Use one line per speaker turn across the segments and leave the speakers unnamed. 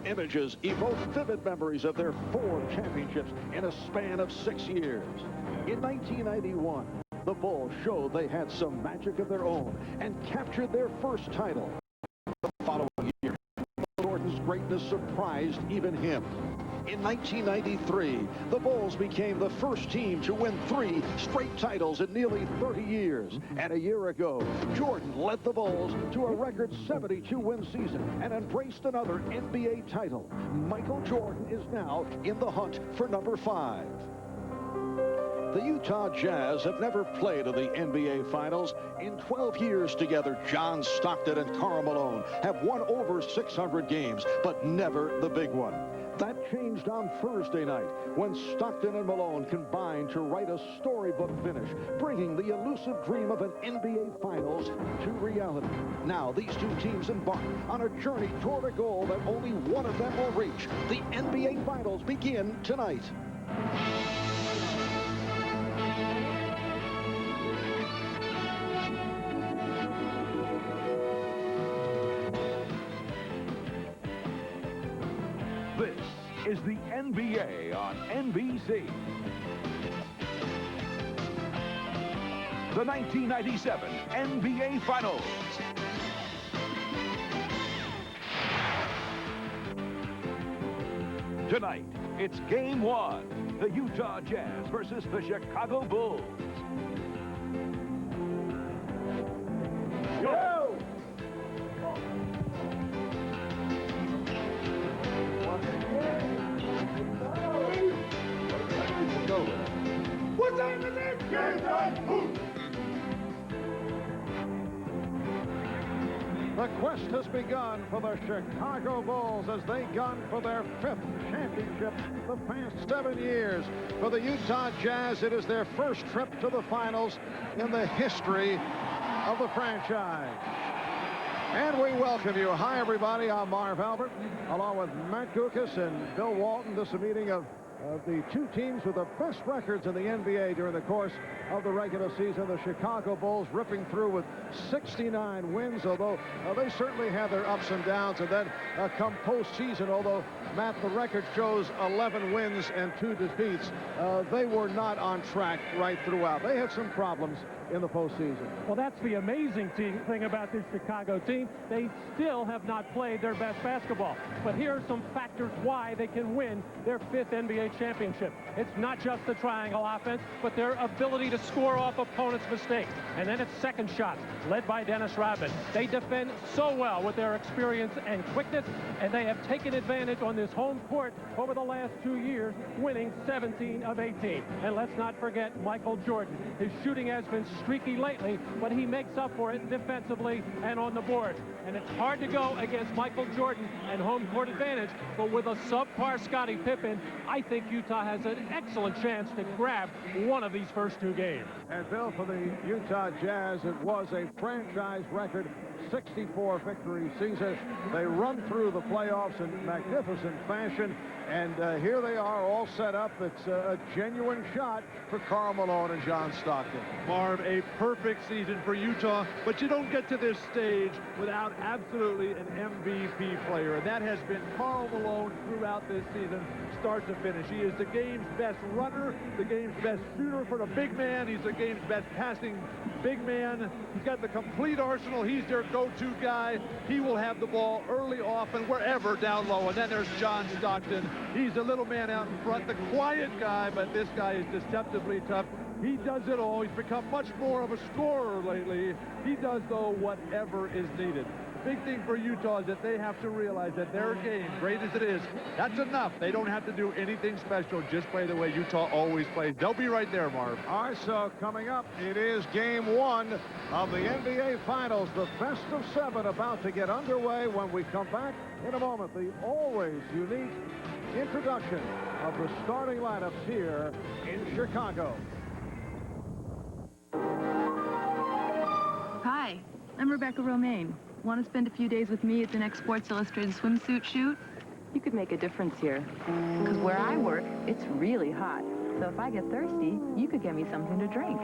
images evoke vivid memories of their 4 championships in a span of 6 years. In 1991, the Bulls showed they had some magic of their own and captured their first title. The following year, Jordan's greatness surprised even him. In 1993, the Bulls became the first team to win 3 straight titles in nearly 30 years. And a year ago, Jordan led the Bulls to a record 72-win season and embraced another NBA title. Michael Jordan is now in the hunt for number 5. The Utah Jazz have never played in the NBA Finals. In 12 years together, John Stockton and Karl Malone have won over 600 games, but never the big one. That changed on Thursday night when Stockton and Malone combined to write a storybook finish, bringing the elusive dream of an NBA Finals to reality. Now these 2 teams embark on a journey toward a goal that only one of them will reach. The NBA Finals begin tonight.
This is the NBA on NBC. The 1997 NBA Finals. Tonight, it's Game 1. The Utah Jazz versus the Chicago Bulls. Go!
What time is it? Game time!
The quest has begun for the Chicago Bulls as they gun for their 5th championship the past 7 years. For the Utah Jazz, it is their first trip to the finals in the history of the franchise. And we welcome you. Hi, everybody. I'm Marv Albert, along with Matt Gukas and Bill Walton. This is a meeting of the 2 teams with the best records in the NBA during the course of the regular season. The Chicago Bulls ripping through with 69 wins, although they certainly have their ups and downs. And then come postseason, although, Matt, the record shows 11 wins and 2 defeats, they were not on track right throughout. They had some problems in the postseason.
Well, that's the amazing thing about this Chicago team. They still have not played their best basketball. But here are some factors why they can win their 5th NBA championship. It's not just the triangle offense, but their ability to score off opponents' mistakes. And then it's second shots, led by Dennis Rodman. They defend so well with their experience and quickness, and they have taken advantage on this home court over the last 2 years, winning 17 of 18. And let's not forget Michael Jordan. His shooting has been streaky lately, but he makes up for it defensively and on the board. And it's hard to go against Michael Jordan and home court advantage, but with a subpar Scottie Pippen, I think Utah has an excellent chance to grab one of these first 2 games.
And Bill, for the Utah Jazz, it was a franchise record 64 victory season. They run through the playoffs in magnificent fashion. And here they are all set up. It's a genuine shot for Karl Malone and John Stockton.
Marv, a perfect season for Utah, but you don't get to this stage without absolutely an MVP player. And that has been Karl Malone throughout this season, start to finish. He is the game's best runner, the game's best shooter for the big man. He's the game's best passing big man. He's got the complete arsenal. He's their go-to guy. He will have the ball early, often, wherever down low. And then there's John Stockton. He's a little man out in front, the quiet guy, but this guy is deceptively tough. He does it all. He's become much more of a scorer lately. He does, though, whatever is needed. The big thing for Utah is that they have to realize that their game, great as it is, that's enough. They don't have to do anything special. Just play the way Utah always plays. They'll be right there, Marv.
All right, so coming up, it is Game 1 of the NBA Finals. The best of 7 about to get underway. When we come back in a moment, the always unique introduction of the starting lineups here in Chicago.
Hi, I'm Rebecca Romaine. Want to spend a few days with me at the next Sports Illustrated swimsuit shoot?
You could make a difference here. Because where I work, it's really hot. So if I get thirsty, you could get me something to drink.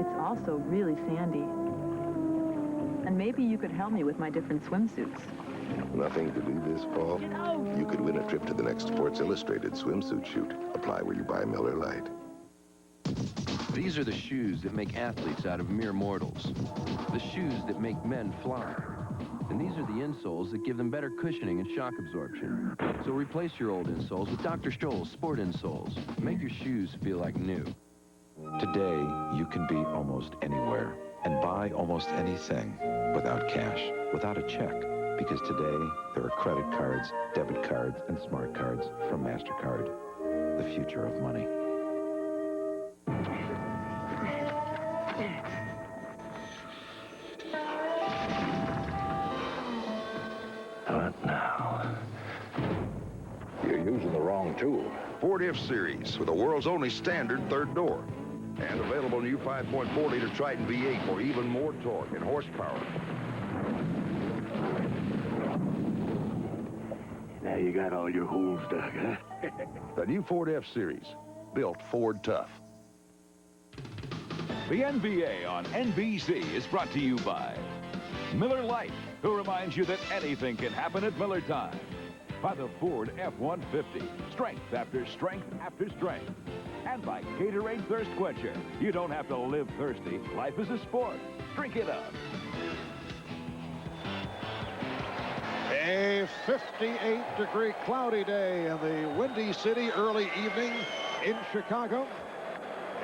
It's also really sandy. And maybe you could help me with my different swimsuits.
Nothing to do this fall? You could win a trip to the next Sports Illustrated swimsuit shoot. Apply where you buy Miller Lite.
These are the shoes that make athletes out of mere mortals. The shoes that make men fly. And these are the insoles that give them better cushioning and shock absorption. So replace your old insoles with Dr. Stoll's Sport Insoles. Make your shoes feel like new.
Today, you can be almost anywhere and buy almost anything without cash, without a check. Because today, there are credit cards, debit cards, and smart cards from MasterCard. The future of money.
What now?
You're using the wrong tool.
Ford F-Series with the world's only standard third door. And available new 5.4-liter Triton V8 for even more torque and horsepower.
Now you got all your holes dug, huh?
The new Ford F-Series, built Ford tough.
The NBA on NBC is brought to you by Miller Lite, who reminds you that anything can happen at Miller time. By the Ford F-150, strength after strength after strength. And by Gatorade Thirst Quencher. You don't have to live thirsty. Life is a sport. Drink it up.
A 58-degree cloudy day in the Windy City, early evening in Chicago.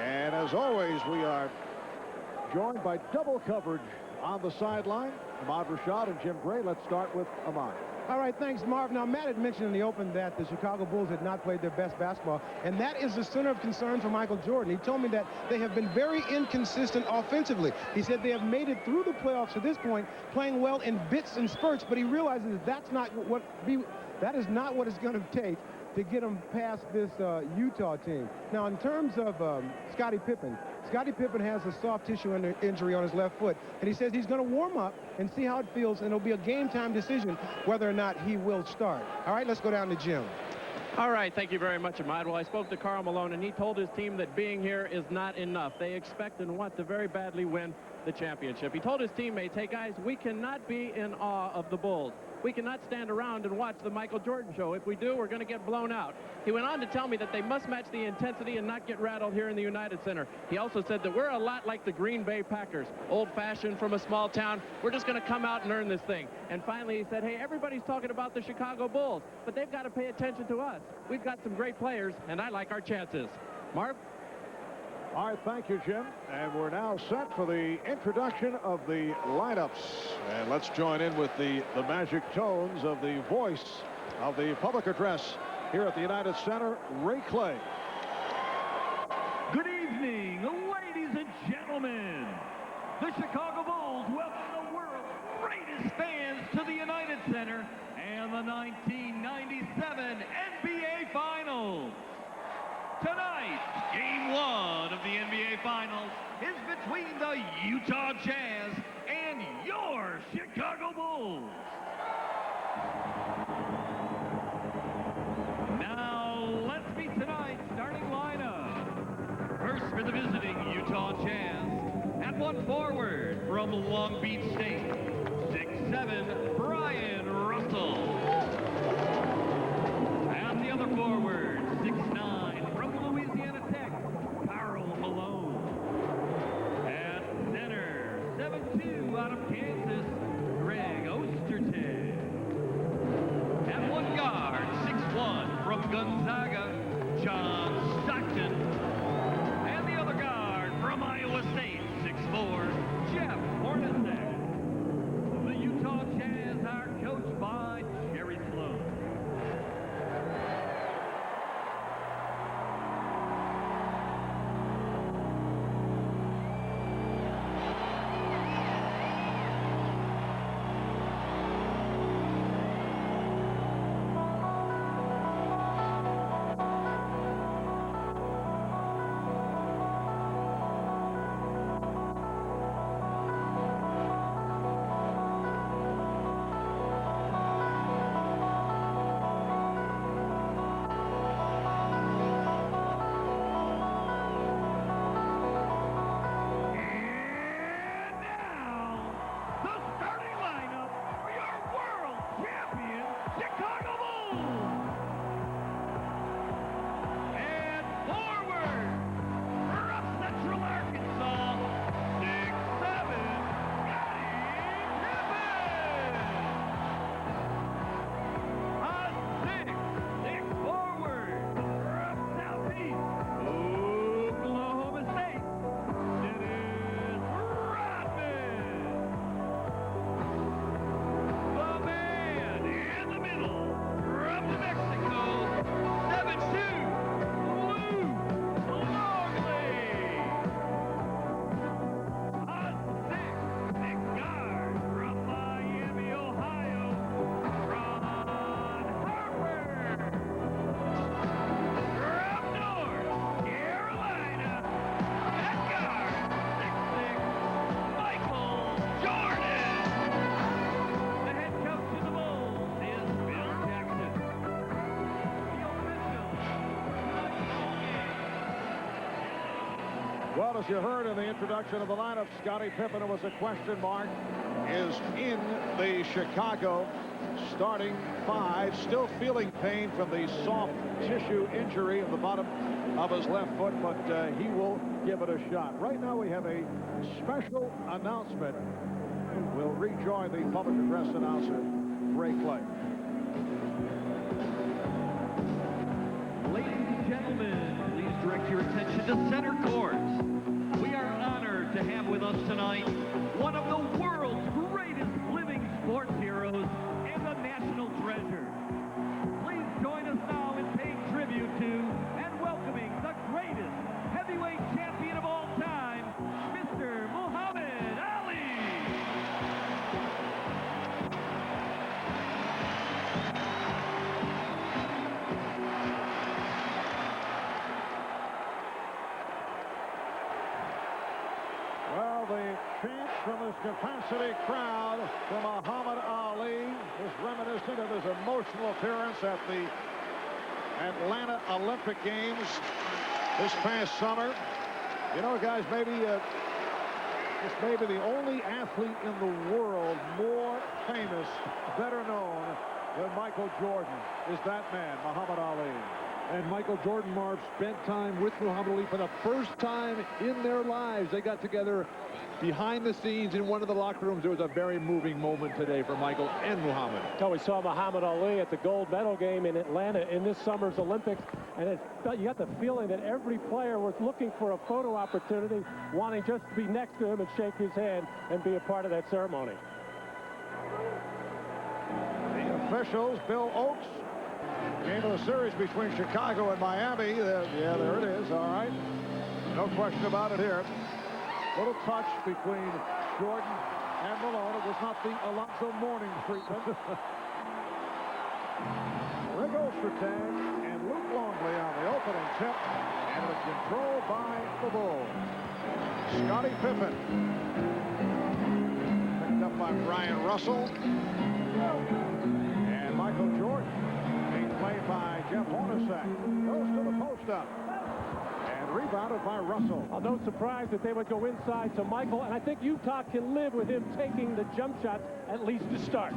And as always, we are joined by double coverage on the sideline. Ahmad Rashad and Jim Gray. Let's start with Ahmad.
All right, thanks, Marv. Now, Matt had mentioned in the open that the Chicago Bulls had not played their best basketball, and that is the center of concern for Michael Jordan. He told me that they have been very inconsistent offensively. He said they have made it through the playoffs to this point, playing well in bits and spurts, but he realizes that is not what it's going to take to get them past this Utah team. Now, in terms of Scottie Pippen has a soft tissue injury on his left foot, and he says he's going to warm up and see how it feels, and it'll be a game-time decision whether or not he will start. All right, let's go down to Jim.
All right, thank you very much, Ahmad. Well, I spoke to Karl Malone, and he told his team that being here is not enough. They expect and want to very badly win the championship. He told his teammates, hey, guys, we cannot be in awe of the Bulls. We cannot stand around and watch the Michael Jordan show. If we do, we're going to get blown out. He went on to tell me that they must match the intensity and not get rattled here in the United Center. He also said that we're a lot like the Green Bay Packers, old-fashioned from a small town. We're just going to come out and earn this thing. And finally, he said, hey, everybody's talking about the Chicago Bulls, but they've got to pay attention to us. We've got some great players, and I like our chances. Marv?
All right, thank you, Jim. And we're now set for the introduction of the lineups. And let's join in with the magic tones of the voice of the public address here at the United Center, Ray Clay.
Good evening, ladies and gentlemen. The Chicago Bulls welcome the world's greatest fans to the United Center and the 1997 NBA Finals. Tonight, Game 1 of the NBA Finals is between the Utah Jazz and your Chicago Bulls. Now, let's meet tonight's starting lineup. First for the visiting Utah Jazz. At one forward from Long Beach State, 6'7", Brian Russell. And the other forward, 6'9", Louisiana Tech, Karl Malone. At center, 7'2", out of Kansas, Greg Ostertag. At one guard, 6'1", from Gonzaga, John Stockton. And the other guard from Iowa State, 6'4", Jeff Hornacek. The Utah Jazz are coached by
Well, as you heard in the introduction of the lineup, Scottie Pippen, who was a question mark, is in the Chicago starting five, still feeling pain from the soft tissue injury at the bottom of his left foot, but he will give it a shot. Right now we have a special announcement. We'll rejoin the public address announcer, Ray Clay.
Ladies and gentlemen, please direct your attention to center court. We are honored to have with us tonight one of the world's greatest living sports heroes and a national treasure. Please join us now in paying tribute to and welcoming the greatest heavyweight champion of all time, Mr. Muhammad Ali.
Well, the chant from his capacity crowd for Muhammad Ali is reminiscent of his emotional appearance at the Atlanta Olympic Games this past summer. You know, guys, maybe this may be the only athlete in the world more famous, better known than Michael Jordan is that man, Muhammad Ali.
And Michael Jordan, Marv, spent time with Muhammad Ali for the first time in their lives. They got together behind the scenes in one of the locker rooms. It was a very moving moment today for Michael and Muhammad.
So we saw Muhammad Ali at the gold medal game in Atlanta in this summer's Olympics, and you got the feeling that every player was looking for a photo opportunity, wanting just to be next to him and shake his hand and be a part of that ceremony.
The officials, Bill Oakes, game of the series between Chicago and Miami. Yeah, there it is. All right. No question about it here. Little touch between Jordan and Malone. It was not the Alonzo Mourning treatment. Rick Ostertag and Luke Longley on the opening tip, and it was controlled by the Bulls. Scottie Pippen. Picked up by Brian Russell. And Michael Jordan being played by Jeff Hornacek. Goes to the post-up. And rebounded by Russell.
No surprise that they would go inside to Michael, and I think Utah can live with him taking the jump shots at least to start.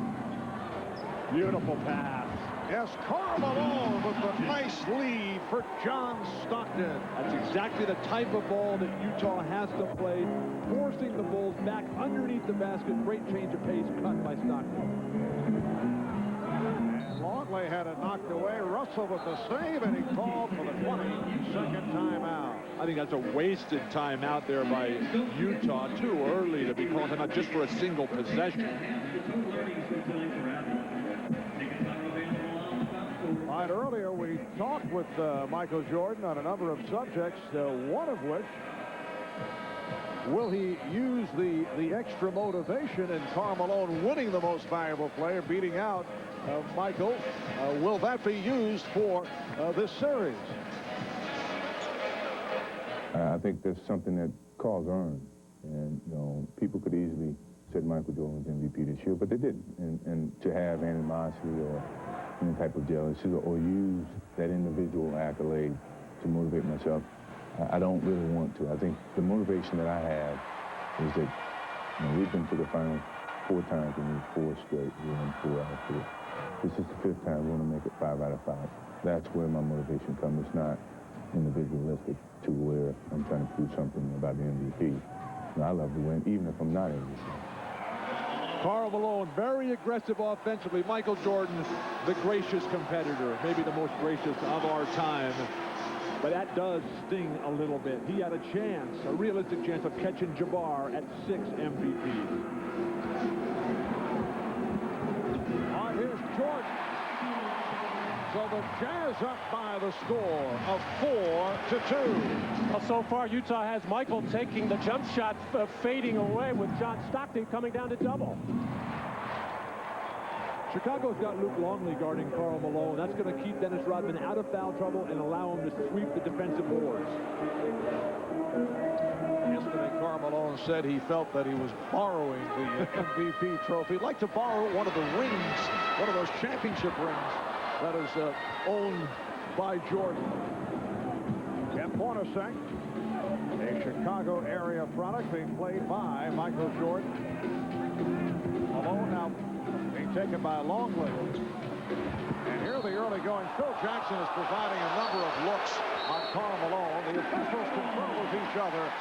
Beautiful pass.
Yes, Karl Malone with a nice lead for John Stockton.
That's exactly the type of ball that Utah has to play, forcing the Bulls back underneath the basket. Great change of pace cut by Stockton.
Longley had it knocked away. Russell with the save, and he called for the 22nd timeout.
I think that's a wasted timeout there by Utah. Too early to be calling him out just for a single possession.
All right, earlier we talked with Michael Jordan on a number of subjects, one of which, will he use the extra motivation in Karl Malone winning the most valuable player, beating out Michael? Will that be used for this series?
I think that's something that Karl's earned. And, you know, people could easily say Michael Jordan was MVP this year, but they didn't. And to have animosity or any type of jealousy or use that individual accolade to motivate myself, I don't really want to. I think the motivation that I have is that, you know, we've been to the final 4 times in these 4 straight. We won 4 out of 4. This is the 5th time we're going to make it 5 out of 5. That's where my motivation comes. It's not individualistic to where I'm trying to prove something about the MVP. You know, I love to win, even if I'm not MVP.
Karl Malone, very aggressive offensively. Michael Jordan, the gracious competitor, maybe the most gracious of our time. But that does sting a little bit. He had a chance, a realistic chance of catching Jabbar at 6 MVPs.
All right, here's Jordan. So the Jazz up by the score of 4-2.
Well, so far, Utah has Michael taking the jump shot, fading away with John Stockton coming down to double.
Chicago's got Luke Longley guarding Karl Malone. That's going to keep Dennis Rodman out of foul trouble and allow him to sweep the defensive boards.
Yesterday, Karl Malone said he felt that he was borrowing the MVP trophy. He'd like to borrow one of the rings, one of those championship rings that is owned by Jordan. Jeff Hornacek Hornacek, a Chicago area product being played by Michael Jordan. Malone now being taken by Longley. And here the early going. Phil Jackson is providing a number of looks on Karl Malone. The officials confer with each other.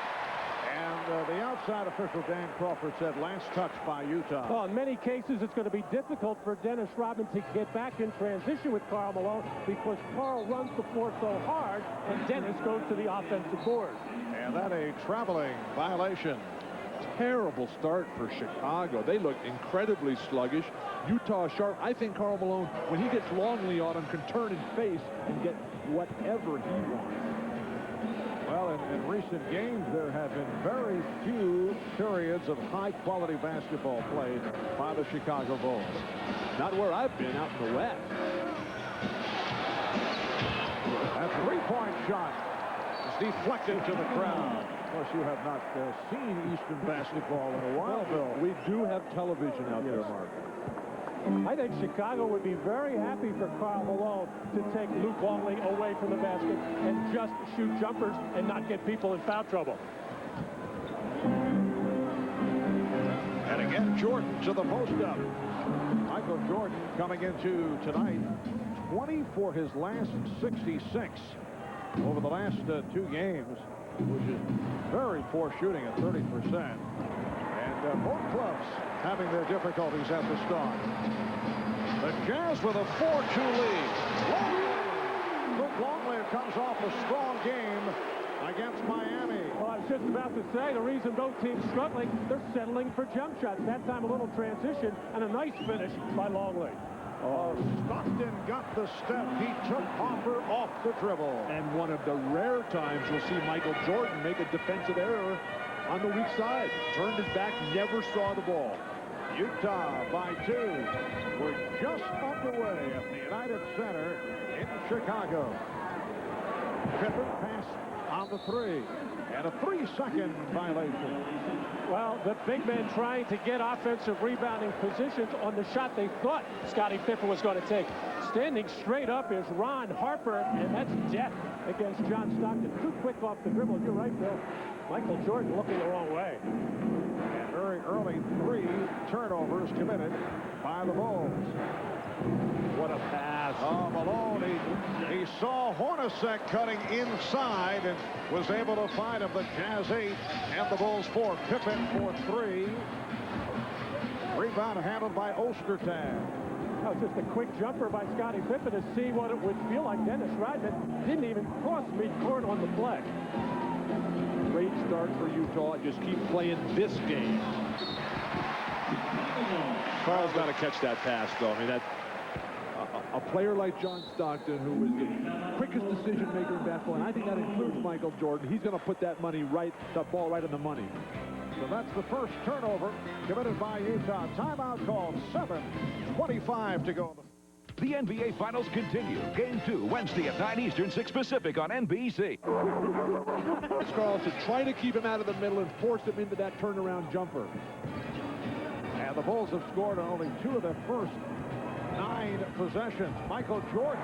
And the outside official, Dan Crawford, said last touch by Utah.
Well, in many cases, it's going to be difficult for Dennis Rodman to get back in transition with Karl Malone because Karl runs the floor so hard, and Dennis goes to the offensive board.
And that a traveling violation.
Terrible start for Chicago. They look incredibly sluggish. Utah sharp. I think Karl Malone, when he gets Longley on him, can turn and face and get whatever he wants.
Well, in recent games, there have been very few periods of high-quality basketball played by the Chicago Bulls.
Not where I've been, out in the West.
A three-point shot is deflected to the crowd. Of course, you have not seen Eastern basketball in a while, Bill.
We do have television out there, Mark.
I think Chicago would be very happy for Karl Malone to take Luke Longley away from the basket and just shoot jumpers and not get people in foul trouble.
And again, Jordan to the post-up. Michael Jordan coming into tonight 20 for his last 66 over the last two games, which is very poor shooting at 30%. And both clubs having their difficulties at the start. The Jazz with a 4-2 lead. Luke Longley comes off a strong game against Miami.
Well, I was just about to say, the reason both teams struggling, they're settling for jump shots. That time a little transition and a nice finish by Longley.
Oh, Stockton got the step. He took Hopper off the dribble.
And one of the rare times you'll see Michael Jordan make a defensive error on the weak side. Turned his back, never saw the ball.
Utah by 2. We're just underway at the United Center in Chicago. Pippen pass on the 3. And a 3-second violation.
Well, the big men trying to get offensive rebounding positions on the shot they thought Scottie Pippen was going to take. Standing straight up is Ron Harper, and that's death against John Stockton. Too quick off the dribble. You're right, Bill. Michael Jordan looking the wrong way.
And very early 3 turnovers committed by the Bulls.
What a pass.
Oh, Malone, he saw Hornacek cutting inside and was able to find him. The Jazz 8 and the Bulls 4. Pippen for 3. Rebound handled by Ostertag.
That was just a quick jumper by Scottie Pippen to see what it would feel like. Dennis Rodman didn't even cross midcourt on the play.
Great start for Utah. Just keep playing this game. Karl's got to catch that pass, though. I mean, that's a player like John Stockton, who was the quickest decision maker in basketball, and I think that includes Michael Jordan. He's going to put that ball right on the money.
So that's the first turnover committed by Utah. Timeout called. 7:25 to go.
The NBA Finals continue. Game 2, Wednesday at 9 Eastern, 6 Pacific on NBC.
Karl to try to keep him out of the middle and force him into that turnaround jumper.
And the Bulls have scored on only 2 of their first 9 possessions. Michael Jordan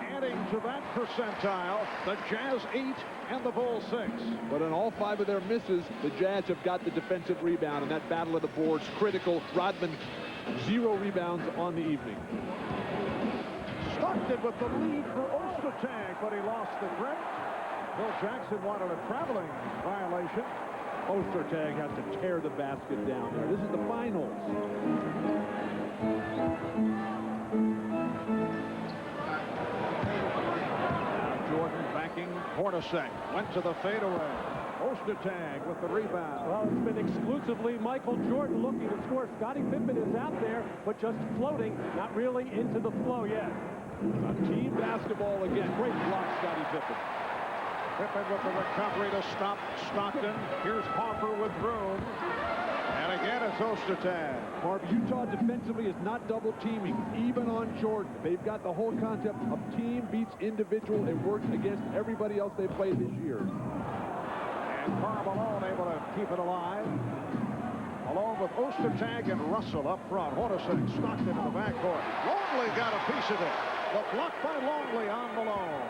adding to that percentile. The Jazz 8 and the Bulls 6.
But in all 5 of their misses, the Jazz have got the defensive rebound, and that battle of the boards critical. Rodman 0 rebounds on the evening.
Stockton with the lead for Ostertag, but he lost the grip. Phil Jackson wanted a traveling violation.
Ostertag has to tear the basket down there. This is the finals.
Now Jordan backing Hornacek. Went to the fadeaway. Ostertag with the rebound.
Well, it's been exclusively Michael Jordan looking to score. Scottie Pippen is out there, but just floating, not really into the flow yet.
Team basketball again. Great block, Scottie Pippen.
Pippen with the recovery to stop Stockton. Here's Harper with room. And again, it's Ostertag.
Marv, Utah defensively is not double teaming, even on Jordan. They've got the whole concept of team beats individual. It works against everybody else they've played this year.
And Karl Malone able to keep it alive. Along with Ostertag and Russell up front. Hornacek, Stockton in the backcourt. Longley got a piece of it. The block by Longley on Malone.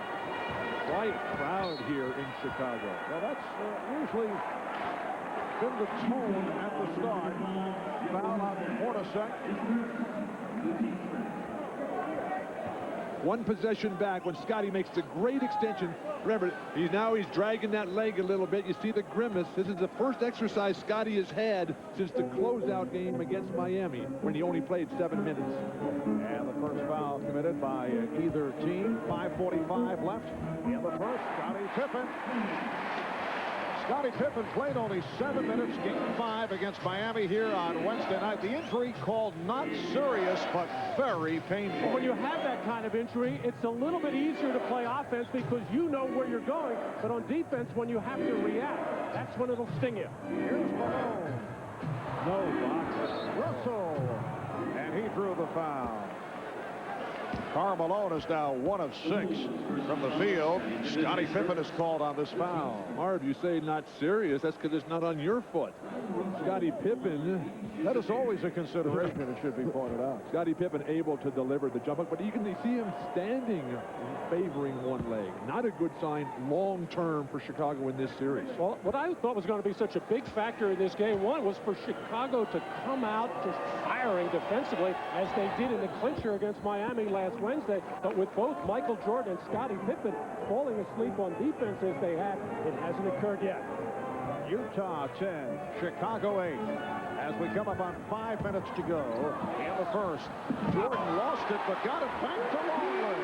quiet crowd here in Chicago.
Well, that's usually been the tone at the start. Foul on Hornacek.
One possession back when Scotty makes the great extension. Remember, he's dragging that leg a little bit. You see the grimace. This is the first exercise Scotty has had since the closeout game against Miami, when he only played 7 minutes.
And the first foul committed by either team. 5:45 left in the first. Scottie Pippen. Scottie Pippen played only 7 minutes, game 5 against Miami here on Wednesday night. The injury called not serious, but very painful.
When you have that kind of injury, it's a little bit easier to play offense because you know where you're going. But on defense, when you have to react, that's when it'll sting you.
Here's Malone. No box. Russell. And he drew the foul. Karl Malone is now 1 of 6 from the field. Scottie Pippen is called on this foul.
Marv, you say not serious. That's because it's not on your foot. Scottie Pippen.
That is always a consideration, it should be pointed out.
Scottie Pippen able to deliver the jump hook, but you can see him standing favoring one leg. Not a good sign long-term for Chicago in this series.
Well, what I thought was going to be such a big factor in this game one was for Chicago to come out just firing defensively as they did in the clincher against Miami last Wednesday. But with both Michael Jordan and Scottie Pippen falling asleep on defense as they have, it hasn't occurred yet.
Utah 10, Chicago 8. As we come up on 5 minutes to go in the first. Jordan lost it, but got it back to Longley.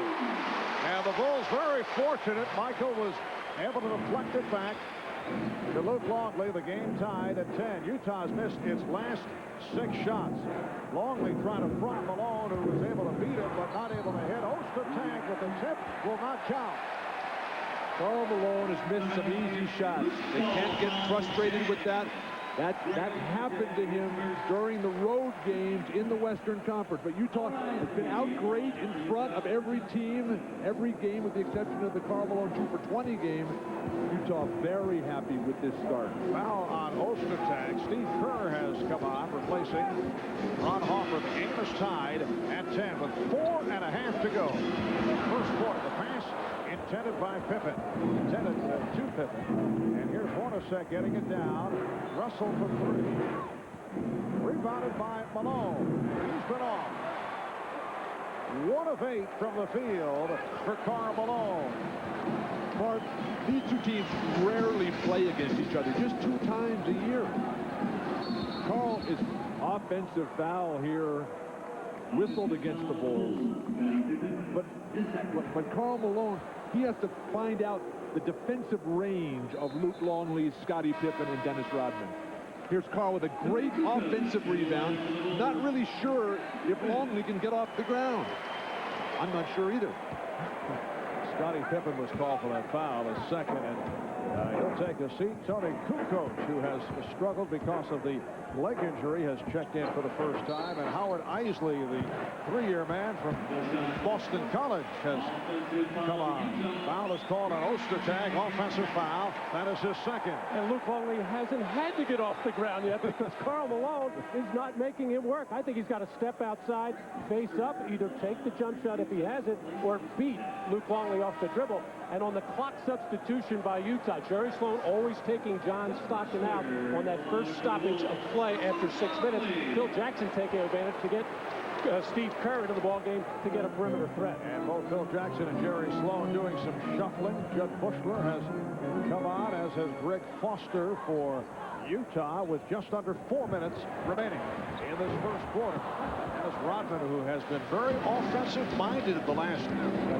And the Bulls very fortunate. Michael was able to deflect it back to Luke Longley. The game tied at 10. Utah's missed its last 6 shots. Longley trying to front Malone, who was able to beat him, but not able to hit. Ostertag with the tip will not count.
Karl Malone has missed some easy shots. They can't get frustrated with that. That happened to him during the road games in the Western Conference. But Utah has been out great in front of every team, every game, with the exception of the Karl Malone 2 for 20 game. Utah very happy with this start.
Foul on Ostertag. Steve Kerr has come on, replacing Ron Hoffer. The game is tied at 10 with 4.5 to go. First quarter, the pass intended by Pippen. Intended to Pippen. And here's Hornacek getting it down. Russell for 3. Rebounded by Malone. He's been off. 1 of 8 from the field for Karl Malone.
Mark, these two teams rarely play against each other, just 2 times a year. Karl is offensive foul here, whistled against the Bulls. But Karl Malone, he has to find out the defensive range of Luke Longley, Scottie Pippen, and Dennis Rodman. Here's Karl with a great offensive rebound. Not really sure if Longley can get off the ground. I'm not sure either.
Scottie Pippen was called for that foul, his second, and he'll take a seat. Tony Kukoc, who has struggled because of the leg injury, has checked in for the first time, and Howard Isley, the 3-year man from Boston College, has come on. Foul is called on Ostertag, offensive foul. That is his second.
And Luke Longley hasn't had to get off the ground yet because Karl Malone is not making him work. I think he's got to step outside, face up, either take the jump shot if he has it, or beat Luke Longley off the dribble. And on the clock substitution by Utah, Jerry Sloan always taking John Stockton out on that first stoppage of play after 6 minutes. Phil Jackson taking advantage to get Steve Kerr into the ballgame to get a perimeter threat.
And both Phil Jackson and Jerry Sloan doing some shuffling. Judd Bushler has come on, as has Greg Foster for Utah, with just under 4 minutes remaining in this first quarter. As Rodman, who has been very offensive-minded the last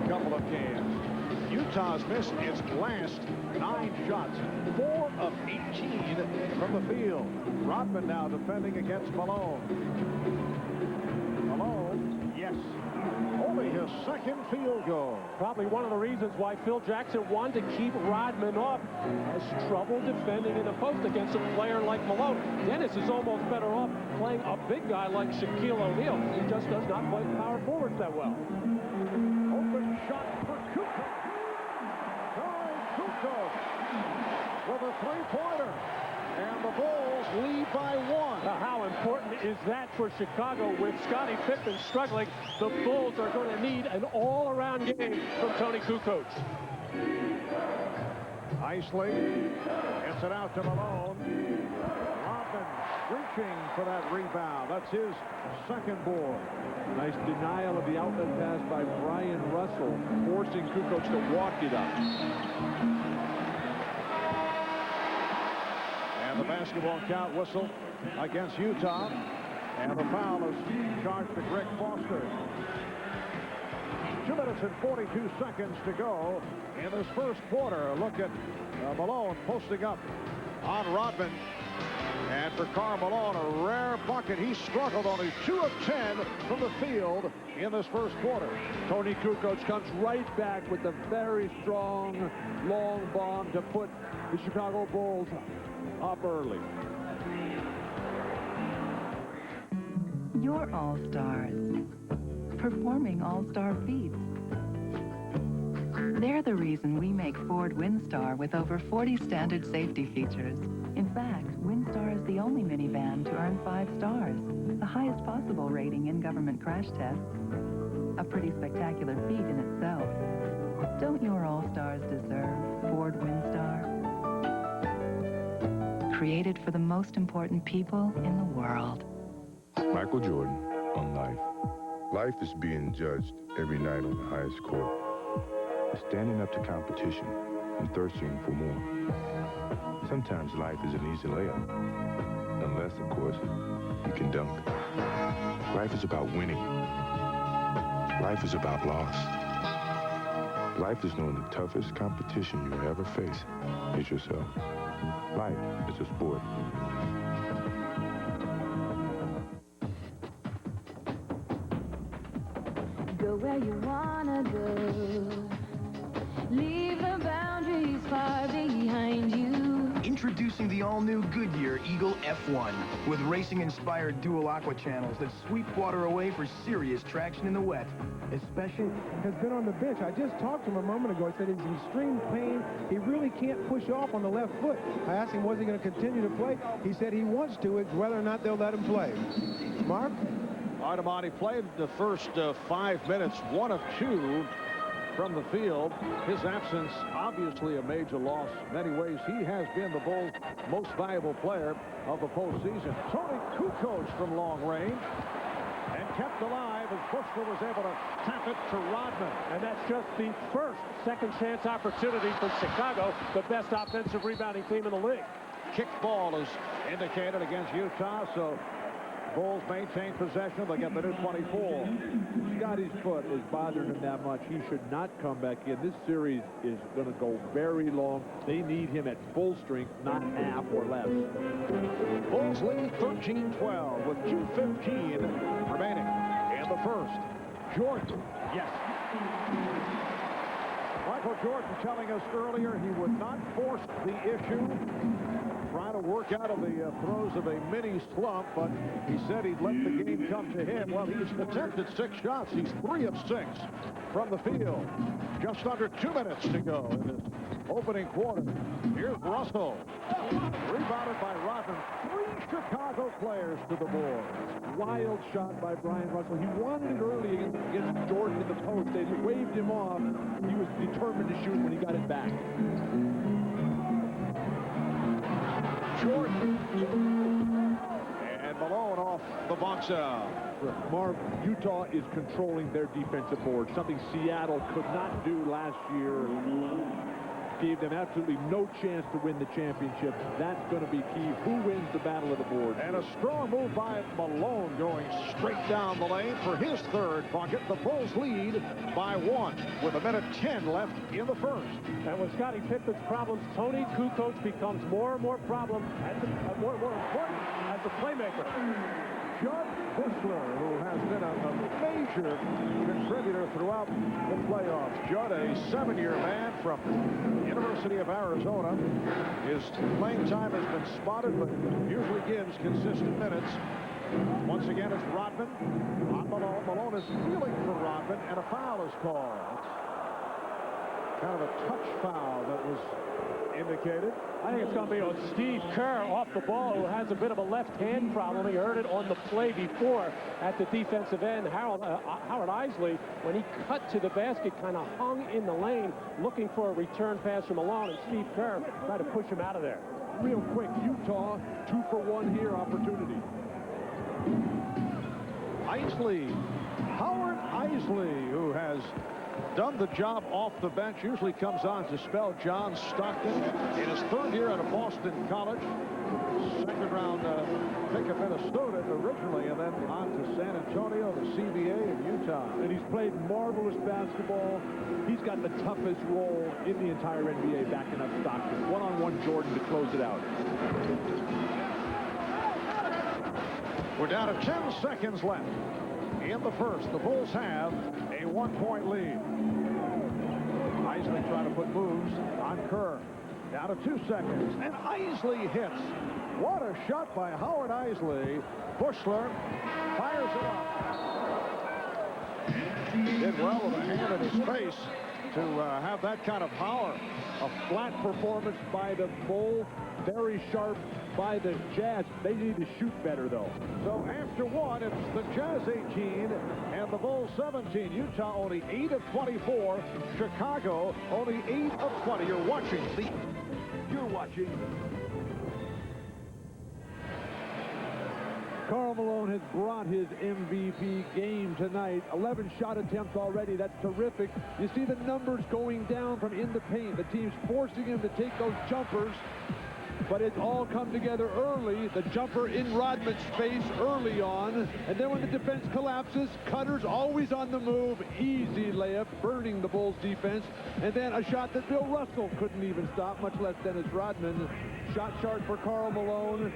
couple of games. Utah's missed its last 9 shots, 4 of 18 from the field. Rodman now defending against Malone. Malone, yes, only his second field goal.
Probably one of the reasons why Phil Jackson wanted to keep Rodman off. Has trouble defending in the post against a player like Malone. Dennis is almost better off playing a big guy like Shaquille O'Neal. He just does not play power forwards that well.
Open shot for Kukoc. Kukoc with a 3-pointer. And the Bulls lead by 1.
Now, how important is that for Chicago with Scottie Pippen struggling? The Bulls are going to need an all-around game from Tony Kukoc.
Isley gets it out to Malone. Rodman reaching for that rebound. That's his second board.
Nice denial of the outlet pass by Brian Russell, forcing Kukoc to walk it up.
And the basketball count whistle against Utah. And the foul is charged to Greg Foster. 2 minutes and 42 seconds to go in this first quarter. Look at Malone posting up on Rodman. And for Karl Malone, a rare bucket. He struggled, only 2 of 10 from the field in this first quarter.
Tony Kukoc comes right back with a very strong, long bomb to put the Chicago Bulls up early.
You're all-stars, performing all-star feats. They're the reason we make Ford Windstar with over 40 standard safety features. In fact, Windstar is the only minivan to earn 5 stars, the highest possible rating in government crash tests. A pretty spectacular feat in itself. Don't your all-stars deserve Ford Windstar? Created for the most important people in the world.
Michael Jordan on Life.
Life is being judged every night on the highest court.
Standing up to competition and thirsting for more. Sometimes life is an easy layup. Unless, of course, you can dunk. Life is about winning. Life is about loss. Life is knowing the toughest competition you will ever face is yourself. Life is a sport.
Go where you wanna go. Leave the boundaries far behind you.
Introducing the all-new Goodyear Eagle F1 with racing-inspired dual aqua channels that sweep water away for serious traction in the wet. Especially
has been on the bench. I just talked to him a moment ago. He said he's in extreme pain. He really can't push off on the left foot. I asked him, was he going to continue to play? He said he wants to. It's whether or not they'll let him play. Mark?
Artemani played the first 5 minutes, 1 of 2 from the field. His absence, obviously a major loss. In many ways, he has been the Bulls' most valuable player of the postseason. Tony Kukoc from long range. And kept alive as Bushler was able to tap it to Rodman.
And that's just the first second chance opportunity for Chicago, the best offensive rebounding team in the league.
Kicked ball is indicated against Utah, so Bulls maintain possession. They get the new 24.
Scotty's foot is bothering him that much. He should not come back in. This series is going to go very long. They need him at full strength, not half or less.
Bulls lead 13-12 with 2:15 remaining in the first. Jordan. Yes. Michael Jordan telling us earlier he would not force the issue. Trying to work out of the throes of a mini slump, but he said he'd let the game come to him. Well, he's attempted 6 shots. He's 3 of 6 from the field. Just under 2 minutes to go in this opening quarter. Here's Russell. Rebounded by Rodman. 3 Chicago players to the board.
Wild shot by Brian Russell. He wanted it early against Jordan in the post. They waved him off. He was determined to shoot when he got it back.
Jordan. And Malone off the box out.
Marv, Utah is controlling their defensive board, something Seattle could not do last year. Gave them absolutely no chance to win the championship. That's going to be key. Who wins the battle of the board?
And a strong move by Malone going straight down the lane for his 3rd bucket. The Bulls lead by 1 with 1:10 left in the first.
And with Scottie Pippen's problems, Tony Kukoc becomes more and more problem and more important as a playmaker.
Judd Bushler, who has been a major contributor throughout the playoffs. Judd, a 7-year man from University of Arizona. His playing time has been spotted, but usually gives consistent minutes. Once again, it's Rodman on Malone. Malone is feeling for Rodman, and a foul is called. Kind of a touch foul that was
indicated.
I think it's going to be on Steve Kerr off the ball, who has a bit of a left-hand problem. He heard it on the play before at the defensive end. Howard Isley, when he cut to the basket, kind of hung in the lane looking for a return pass from Malone, and Steve Kerr tried to push him out of there.
Real quick, Utah, 2-for-1 here opportunity.
Isley, Howard Isley, who has done the job off the bench, usually comes on to spell John Stockton in his third year out of Boston College. Second round pick of Minnesota originally, and then on to San Antonio, the CBA in Utah.
And he's played marvelous basketball. He's got the toughest role in the entire NBA backing up Stockton. One-on-one Jordan to close it out.
We're down to 10 seconds left in the first. The Bulls have a 1-point lead. Isley trying to put moves on Kerr. Down to 2 seconds, and Isley hits. What a shot by Howard Isley. Bushler fires it up. Did well with a hand in his face to have that kind of power.
A flat performance by the Bulls. Very sharp by the Jazz. They need to shoot better, though.
So after one, it's the Jazz 18 and the Bulls 17. Utah only 8 of 24. Chicago only 8 of 20. You're watching.
Karl Malone has brought his MVP game tonight. 11 shot attempts already. That's terrific. You see the numbers going down from in the paint. The team's forcing him to take those jumpers. But it's all come together early. The jumper in Rodman's face early on. And then when the defense collapses, Cutter's always on the move. Easy layup, burning the Bulls defense. And then a shot that Bill Russell couldn't even stop, much less Dennis Rodman. Shot chart for Karl Malone.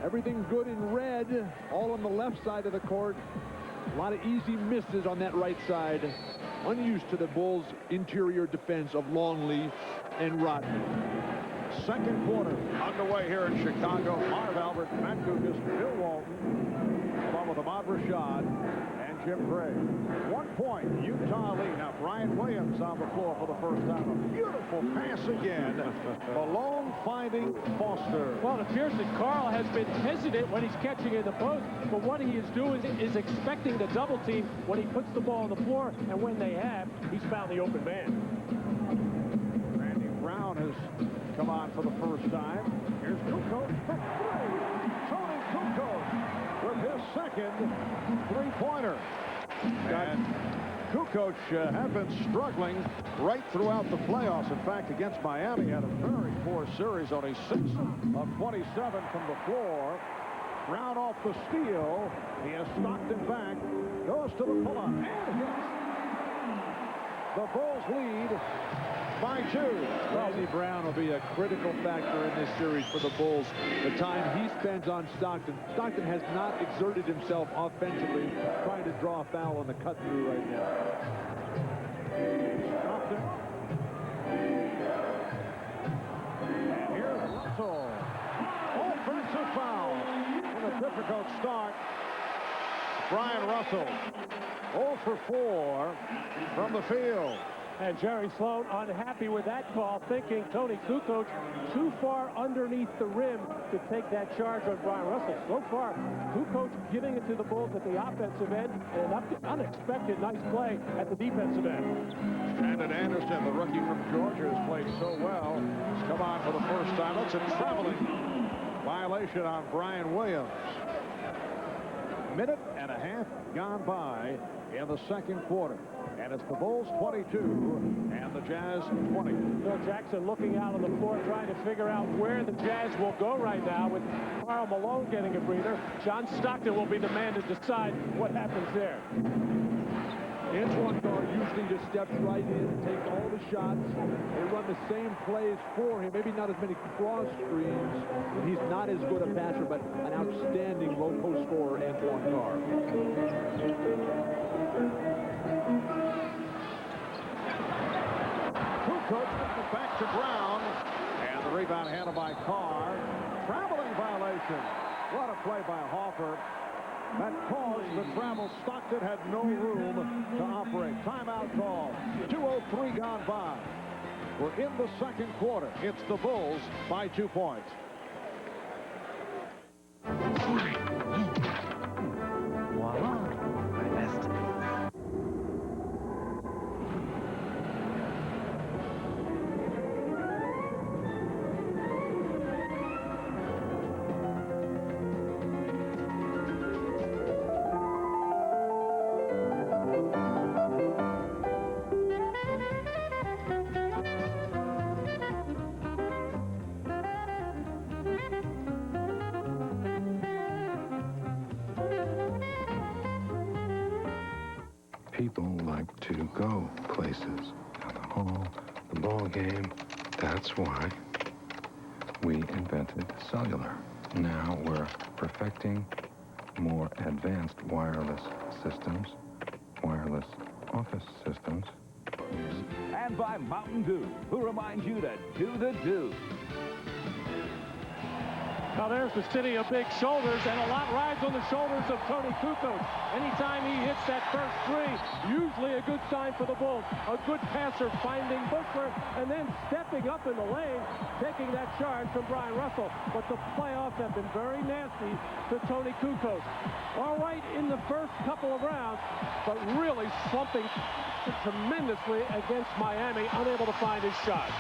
Everything good in red, all on the left side of the court. A lot of easy misses on that right side. Unused to the Bulls' interior defense of Longley and Rodman.
Second quarter underway here in Chicago. Marv Albert, Matt Gugas, Bill Walton, along with Ahmad Rashad and Jim Gray. 1 point, Utah lead. Now Brian Williams on the floor for the first time. A beautiful pass again. Malone finding Foster.
Well, it appears that Karl has been hesitant when he's catching in the post, but what he is doing is expecting the double team when he puts the ball on the floor, and when they have, he's found the open man.
Randy Brown has come on for the first time. Here's Kukoc for three. Tony Kukoc with his second three-pointer. And Kukoc have been struggling right throughout the playoffs. In fact, against Miami, had a very poor series, only 6 of 27 from the floor. Brown off the steal. He has Stockton back. Goes to the pull-up and hits. The Bulls lead by 2.
Randy Brown will be a critical factor in this series for the Bulls. The time he spends on Stockton. Stockton has not exerted himself offensively, trying to draw a foul on the cut-through right now.
Stockton. And here's Russell. Offensive foul. And a difficult start. Brian Russell. 0 for 4 from the field.
And Jerry Sloan unhappy with that call, thinking Tony Kukoc too far underneath the rim to take that charge on Brian Russell. So far, Kukoc giving it to the Bulls at the offensive end, and an unexpected nice play at the defensive end.
Brandon Anderson, the rookie from Georgia, has played so well. He's come on for the first time. That's a traveling violation on Brian Williams. Minute and a half gone by in the second quarter. And it's the Bulls 22 and the Jazz 20.
Phil Jackson looking out on the floor, trying to figure out where the Jazz will go right now, with Karl Malone getting a breather. John Stockton will be the man to decide what happens there.
Antoine Guard usually just steps right in, takes all the shots. They run the same plays for him. Maybe not as many cross screens. And he's not as good a passer, but an outstanding low post scorer, Antoine Guard.
Kukoc back to Brown. And the rebound handled by Carr. Traveling violation. What a play by Hoffer. That caused the travel. Stockton had no room to operate. Timeout call. 2:03 gone by. We're in the second quarter. It's the Bulls by 2 points.
Voila, my best.
People like to go places. The hall, the ball game. That's why we invented cellular. Now we're perfecting more advanced wireless systems, wireless office systems.
And by Mountain Dew, who reminds you to do the do.
Now there's the city of big shoulders, and a lot rides on the shoulders of Tony Kukoc. Anytime he hits that first three, usually a good sign for the Bulls. A good passer finding Bushler, and then stepping up in the lane, taking that charge from Brian Russell. But the playoffs have been very nasty to Tony Kukoc. All right in the first couple of rounds, but really slumping tremendously against Miami, unable to find his shot.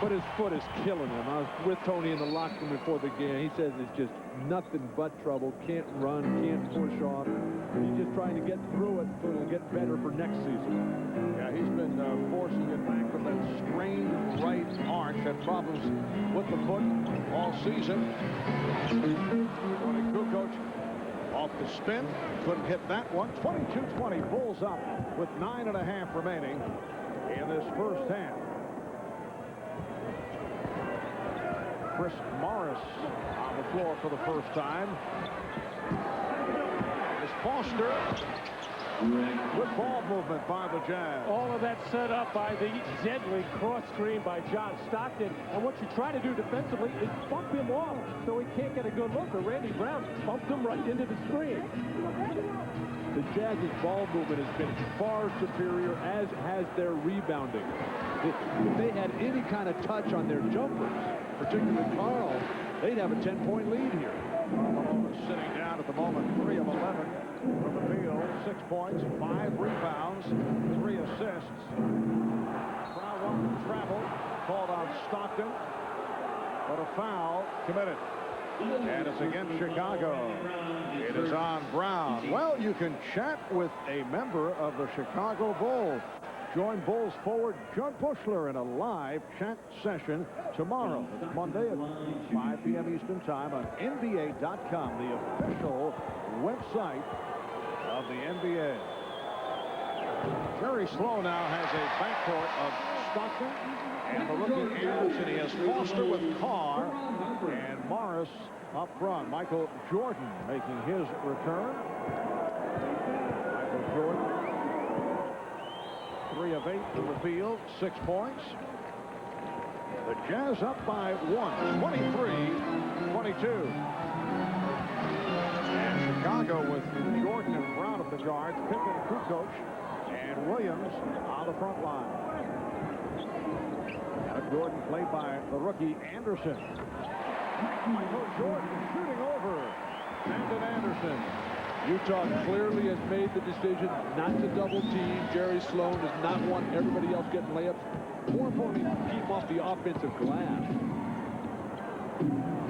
But his foot is killing him. I was with Tony in the locker room before the game. He says it's just nothing but trouble. Can't run, can't push off. He's just trying to get through it so it'll get better for next season.
Yeah, he's been forcing it back from that strained right arch. Had problems with the foot all season. Tony Kukoc off the spin. Couldn't hit that one. 22-20. Bulls up with 9.5 remaining in this first half. Chris Morris on the floor for the first time. It's Foster. Good ball movement by the Jazz.
All of that set up by the deadly cross screen by John Stockton. And what you try to do defensively is bump him off so he can't get a good look. Or Randy Brown bumped him right into the screen.
The Jazz's ball movement has been far superior, as has their rebounding. If they had any kind of touch on their jumpers, particularly Karl, they'd have a 10-point lead here.
Malone is sitting down at the moment, 3 of 11 from the field, 6 points, 5 rebounds, 3 assists. Crowd wanted to travel, called on Stockton, but a foul committed. And it's against Chicago. It is on Brown. Well, you can chat with a member of the Chicago Bulls. Join Bulls forward Judd Bushler in a live chat session tomorrow. It's Monday at 5 p.m. Eastern Time on NBA.com, the official website of the NBA. Jerry Sloan now has a backcourt of Stockton and the rookie Anderson. He has Foster with Carr and Morris up front. Michael Jordan making his return. Michael Jordan, 3 of 8 from the field, 6 points. The Jazz up by 1, 23-22. And Chicago with Jordan and Brown at the guard, Pippen, Kukoc, and Williams on the front line. Now Jordan played by the rookie Anderson. Michael Jordan shooting over Brandon Anderson.
Utah clearly has made the decision not to double team. Jerry Sloan does not want everybody else getting layups. More importantly, keep him off the offensive glass.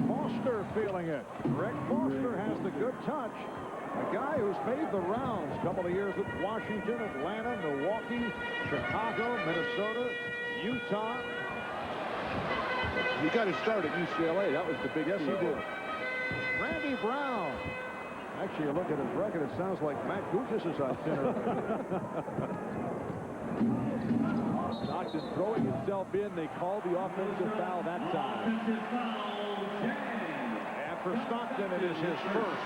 Foster feeling it. Greg Foster has the good touch. A guy who's made the rounds a couple of years at Washington, Atlanta, Milwaukee, Chicago, Minnesota, Utah.
He got his start at UCLA. That was the big
Yes, he did. Randy Brown. Actually, you look at his record, it sounds like Matt Gugis' itinerary.
Stockton throwing himself in. They called the offensive foul that time.
And for Stockton, it is his first.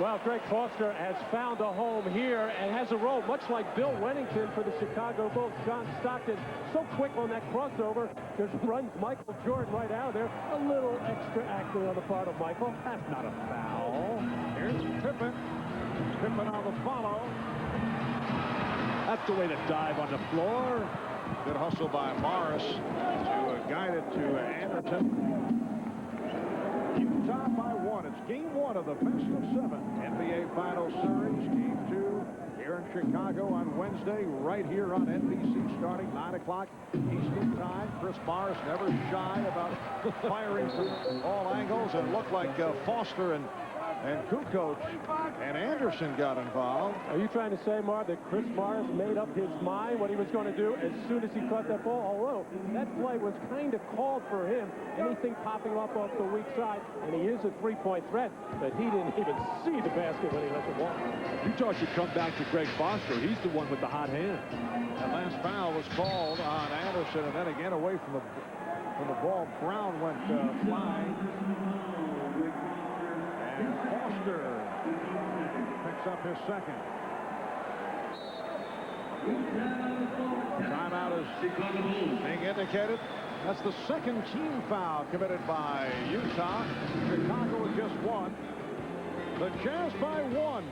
Well, Greg Foster has found a home here and has a role much like Bill Wennington for the Chicago Bulls. John Stockton, so quick on that crossover, just runs Michael Jordan right out of there. A little extra acting on the part of Michael. That's not a foul.
Here's Pippen. Pippen on the follow.
That's the way to dive on the floor.
Good hustle by Morris to guide it to Anderson. Utah by 1. It's game 1 of the best of 7 NBA Finals Series. Game 2 here in Chicago on Wednesday, right here on NBC, starting 9 o'clock Eastern Time. Chris Morris never shy about firing from all angles, and it looked like Foster and Kukoc and Anderson got involved.
Are you trying to say, Marv, that Chris Morris made up his mind what he was going to do as soon as he caught that ball? Although that play was kind of called for him, anything popping up off the weak side, and he is a three-point threat, but he didn't even see the basket when he let the ball.
Utah should come back to Greg Foster. He's the one with the hot hand.
That last foul was called on Anderson, and then again away from the ball. Brown went flying. And Foster picks up his second. Timeout is being indicated. That's the second team foul committed by Utah. Chicago with just 1. The Jazz by 1.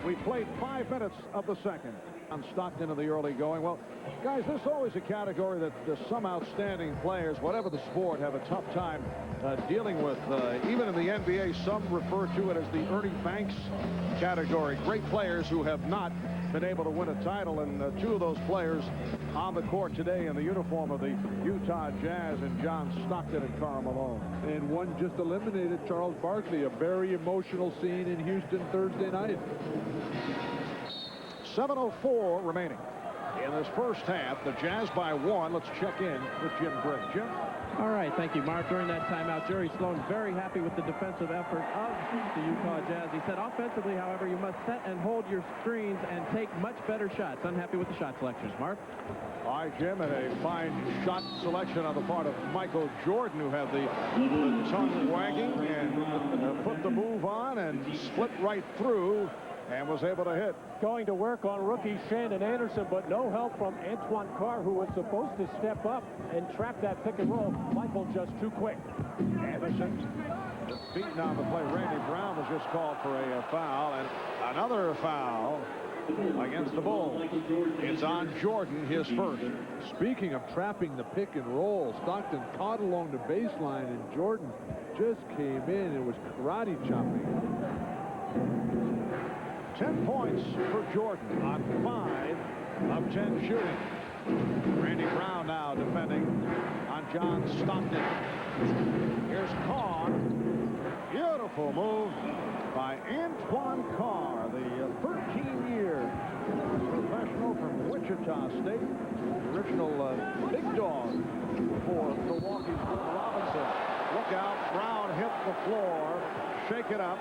We played 5 minutes of the second. On Stockton in the early going. Well, guys, this is always a category that some outstanding players, whatever the sport, have a tough time dealing with. Even in the NBA, some refer to it as the Ernie Banks category. Great players who have not been able to win a title, and 2 of those players on the court today in the uniform of the Utah Jazz, and John Stockton and Karl Malone.
And one just eliminated, Charles Barkley, a very emotional scene in Houston Thursday night.
7:04 remaining in this first half. The Jazz by 1. Let's check in with Jim Grigg. Jim?
All right, thank you, Mark. During that timeout, Jerry Sloan very happy with the defensive effort of the Utah Jazz. He said, offensively, however, you must set and hold your screens and take much better shots. Unhappy with the shot selections. Mark?
All right, Jim, and a fine shot selection on the part of Michael Jordan, who had the tongue wagging and put the move on and split right through and was able to hit.
Going to work on rookie Shandon Anderson, but no help from Antoine Carr, who was supposed to step up and trap that pick and roll. Michael just too quick.
Anderson beaten on the play. Randy Brown was just called for a foul, and another foul against the Bulls. It's on Jordan, his first.
Speaking of trapping the pick and roll, Stockton caught along the baseline, and Jordan just came in and was karate chopping.
10 points for Jordan on 5 of 10 shooting. Randy Brown now defending on John Stockton. Here's Carr. Beautiful move by Antoine Carr, the 13-year professional from Wichita State, the original big dog for Milwaukee's Robinson. Look out, Brown hit the floor, shake it up.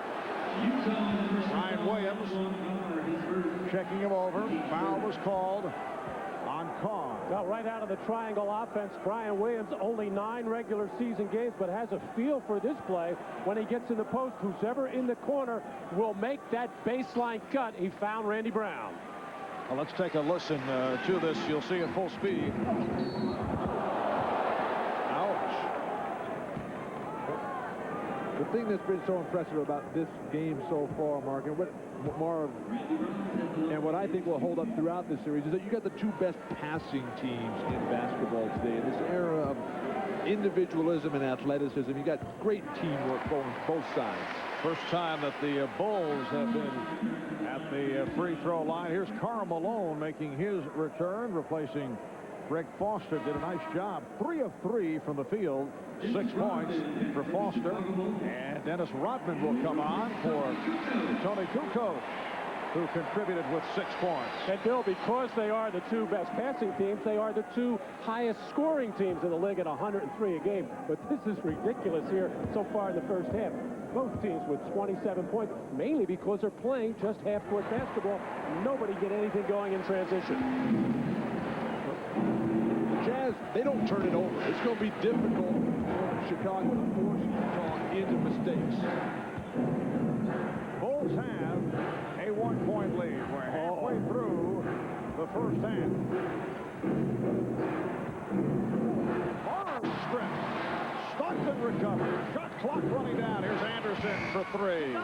Ryan Williams checking him over. Foul was called on Carr.
Well, right out of the triangle offense, Brian Williams, only 9 regular season games, but has a feel for this play. When he gets in the post, who's ever in the corner will make that baseline cut. He found Randy Brown.
Well, let's take a listen to this. You'll see at full speed.
The thing that's been so impressive about this game so far, Mark, and what I think will hold up throughout this series is that you got the 2 best passing teams in basketball today. In this era of individualism and athleticism, you got great teamwork going both sides.
First time that the Bulls have been at the free throw line. Here's Karl Malone making his return, replacing Greg Foster. Did a nice job. 3 of 3 from the field. 6 points for Foster. And Dennis Rodman will come on for Tony Kukoc, who contributed with 6 points.
And Bill, because they are the 2 best passing teams, they are the 2 highest scoring teams in the league at 103 a game. But this is ridiculous here so far in the first half. Both teams with 27 points, mainly because they're playing just half-court basketball. Nobody get anything going in transition.
Jazz, they don't turn it over. It's going to be difficult for Chicago to force Utah into mistakes.
Bulls have a 1-point lead. We're halfway through the first half. Arm strip. Stockton recovers. Shot clock running down. Here's Anderson for 3.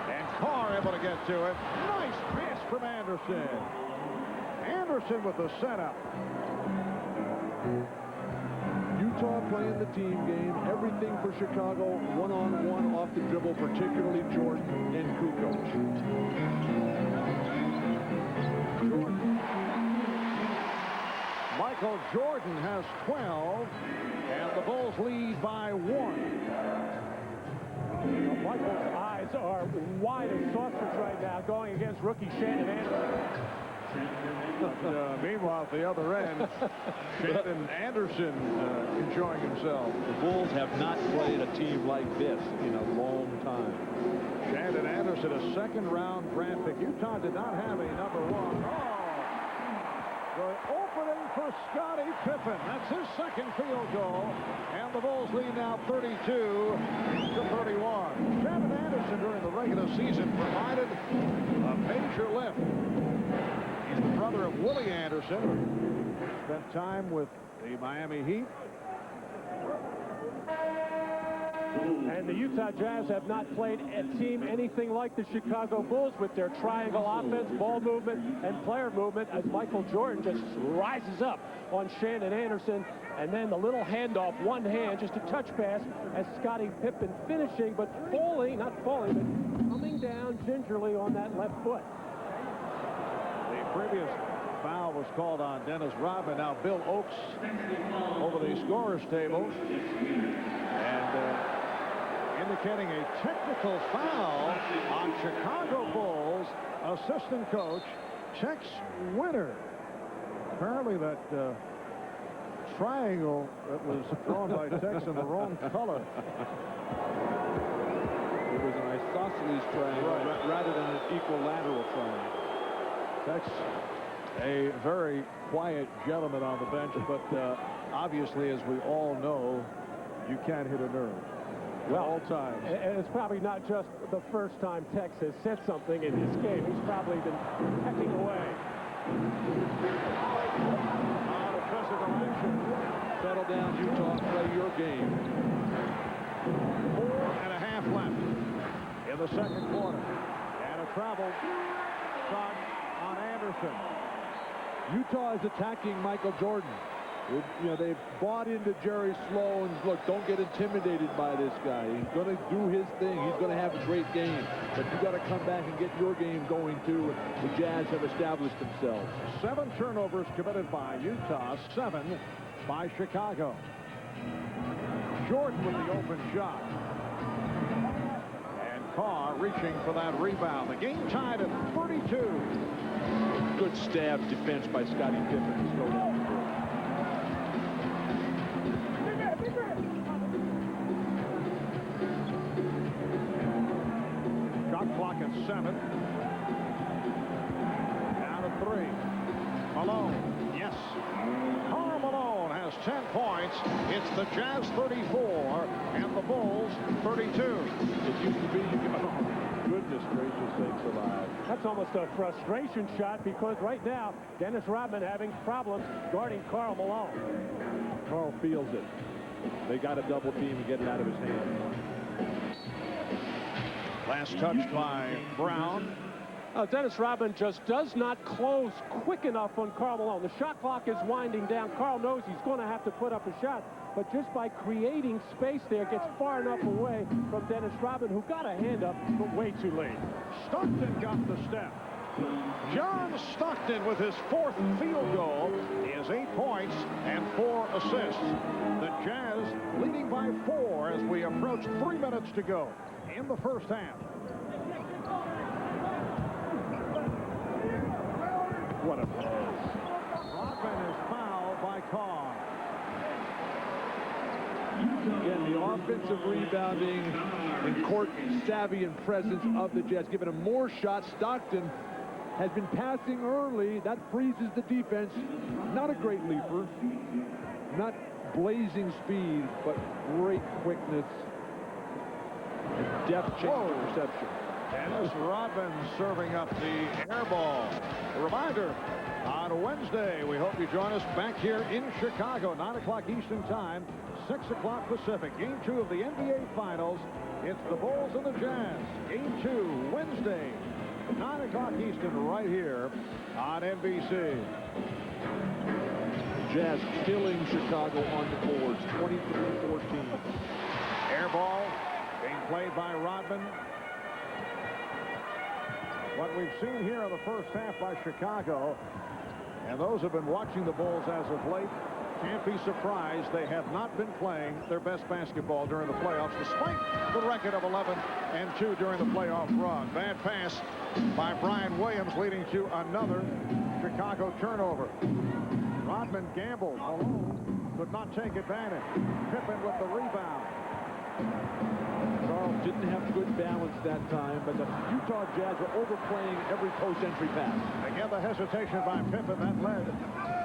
And Carr able to get to it. Nice pass from Anderson. Anderson with the setup.
Utah playing the team game. Everything for Chicago, one-on-one off the dribble, particularly Jordan and Kukoc.
Michael Jordan has 12, and the Bulls lead by 1.
Michael's eyes are wide as saucers right now going against rookie Shannon Anderson.
Meanwhile, at the other end, Shannon Anderson enjoying himself.
The Bulls have not played a team like this in a long time.
Shannon Anderson, a second-round draft pick. Utah did not have a number 1. The opening for Scottie Pippen. That's his second field goal. And the Bulls lead now 32-31. Shannon Anderson during the regular season provided a major lift. He's the brother of Willie Anderson, who spent time with the Miami Heat.
And the Utah Jazz have not played a team anything like the Chicago Bulls with their triangle offense, ball movement, and player movement as Michael Jordan just rises up on Shannon Anderson. And then the little handoff, one hand, just a touch pass as Scottie Pippen finishing, but falling, not falling, but coming down gingerly on that left foot.
The previous foul was called on Dennis Rodman. Now Bill Oakes over the scorer's table. And indicating a technical foul on Chicago Bulls assistant coach Tex Winter. Apparently that triangle that was drawn by Tex in the wrong color.
It was an isosceles triangle rather than an equilateral triangle.
Tex, a very quiet gentleman on the bench, but obviously, as we all know, you can't hit a nerve.
Well,
all time.
And it's probably not just the first time Tex has said something in this game. He's probably been pecking away.
On a physical action.
Settle down, Utah. Play your game.
4.5 left in the second quarter. And a travel shot on Anderson.
Utah is attacking Michael Jordan. They've bought into Jerry Sloan's, look, don't get intimidated by this guy. He's going to do his thing. He's going to have a great game. But you got to come back and get your game going, too. The Jazz have established themselves.
7 turnovers committed by Utah, 7 by Chicago. Jordan with the open shot. And Carr reaching for that rebound. The game tied at 32.
Good stab defense by Scottie Pippen to slow down the ball.
Shot clock at 7. Down to 3. Malone. Yes. Karl Malone has 10 points. It's the Jazz 34 and the Bulls 32.
It used to be, goodness gracious sakes alive.
That's almost a frustration shot because right now, Dennis Rodman having problems guarding Karl Malone.
Karl feels it. They got a double team and get it out of his hand.
Last touch by Brown.
Dennis Rodman just does not close quick enough on Karl Malone. The shot clock is winding down. Karl knows he's going to have to put up a shot, but just by creating space there, gets far enough away from Dennis Rodman, who got a hand up, but way too late.
Stockton got the step. John Stockton with his 4th field goal. He has 8 points and 4 assists. The Jazz leading by 4 as we approach 3 minutes to go in the first half. What a pass. Rodman is fouled by Carr.
Again, the offensive rebounding and court savvy and presence of the Jazz, giving him more shots. Stockton has been passing early. That freezes the defense. Not a great leaper. Not blazing speed, but great quickness and depth change reception.
Dennis Rodman serving up the air ball. A reminder, on Wednesday, we hope you join us back here in Chicago, 9 o'clock Eastern Time, 6 o'clock Pacific. Game 2 of the NBA Finals. It's the Bulls and the Jazz. Game 2, Wednesday, 9 o'clock Eastern right here on NBC.
Jazz killing Chicago on the boards, 23-14.
Air ball being played by Rodman. What we've seen here in the first half by Chicago, and those who have been watching the Bulls as of late can't be surprised they have not been playing their best basketball during the playoffs, despite the record of 11-2 during the playoff run. Bad pass by Brian Williams, leading to another Chicago turnover. Rodman gambled. Malone could not take advantage. Pippen with the rebound.
Karl didn't have good balance that time, but the Utah Jazz were overplaying every post-entry pass.
Again, the hesitation by Pippen that led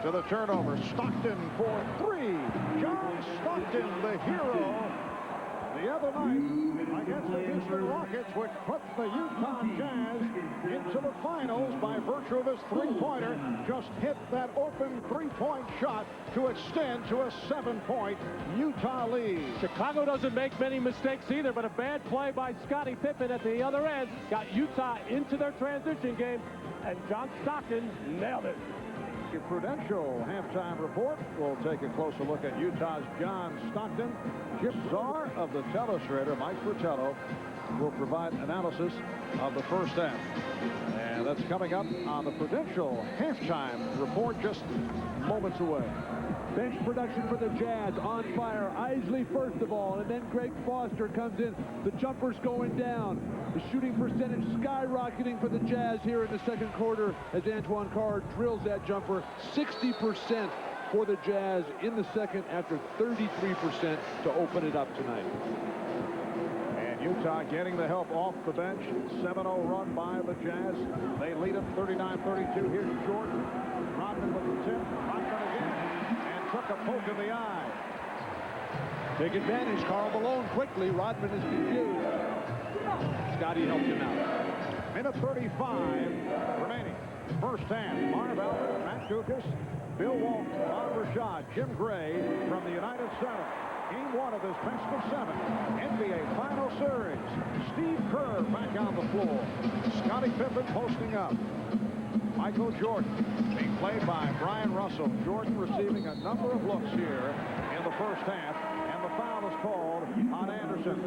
to the turnover. Stockton for 3. John Stockton, the hero, the other night against the Houston Rockets, which puts the Utah Jazz into the finals by virtue of his three-pointer. Just hit that open three-point shot to extend to a 7-point Utah lead.
Chicago doesn't make many mistakes either, but a bad play by Scottie Pippen at the other end got Utah into their transition game, and John Stockton nailed it.
Your Prudential halftime report. We'll take a closer look at Utah's John Stockton. Chip Czar of the Telestrator, Mike Fratello, will provide analysis of the first half. And that's coming up on the Prudential halftime report just moments away.
Bench production for the Jazz on fire. Isley first of all, and then Greg Foster comes in. The jumper's going down. The shooting percentage skyrocketing for the Jazz here in the second quarter as Antoine Carr drills that jumper. 60% for the Jazz in the second after 33% to open it up tonight.
And Utah getting the help off the bench. 7-0 run by the Jazz. They lead them 39-32. Here's Jordan. Rodman with the tip. Rodman again. And took a poke in the eye.
Take advantage. Karl Malone quickly. Rodman is confused. Scottie helped him out.
Minute 35 remaining. First half. Marv Albert, Matt Dukas, Bill Walton, Bob Rashad, Jim Gray from the United Center. Game 1 of this best of 7 NBA Final Series. Steve Kerr back on the floor. Scottie Pippen posting up. Michael Jordan being played by Brian Russell. Jordan receiving a number of looks here in the first half, and the foul is called on Anderson.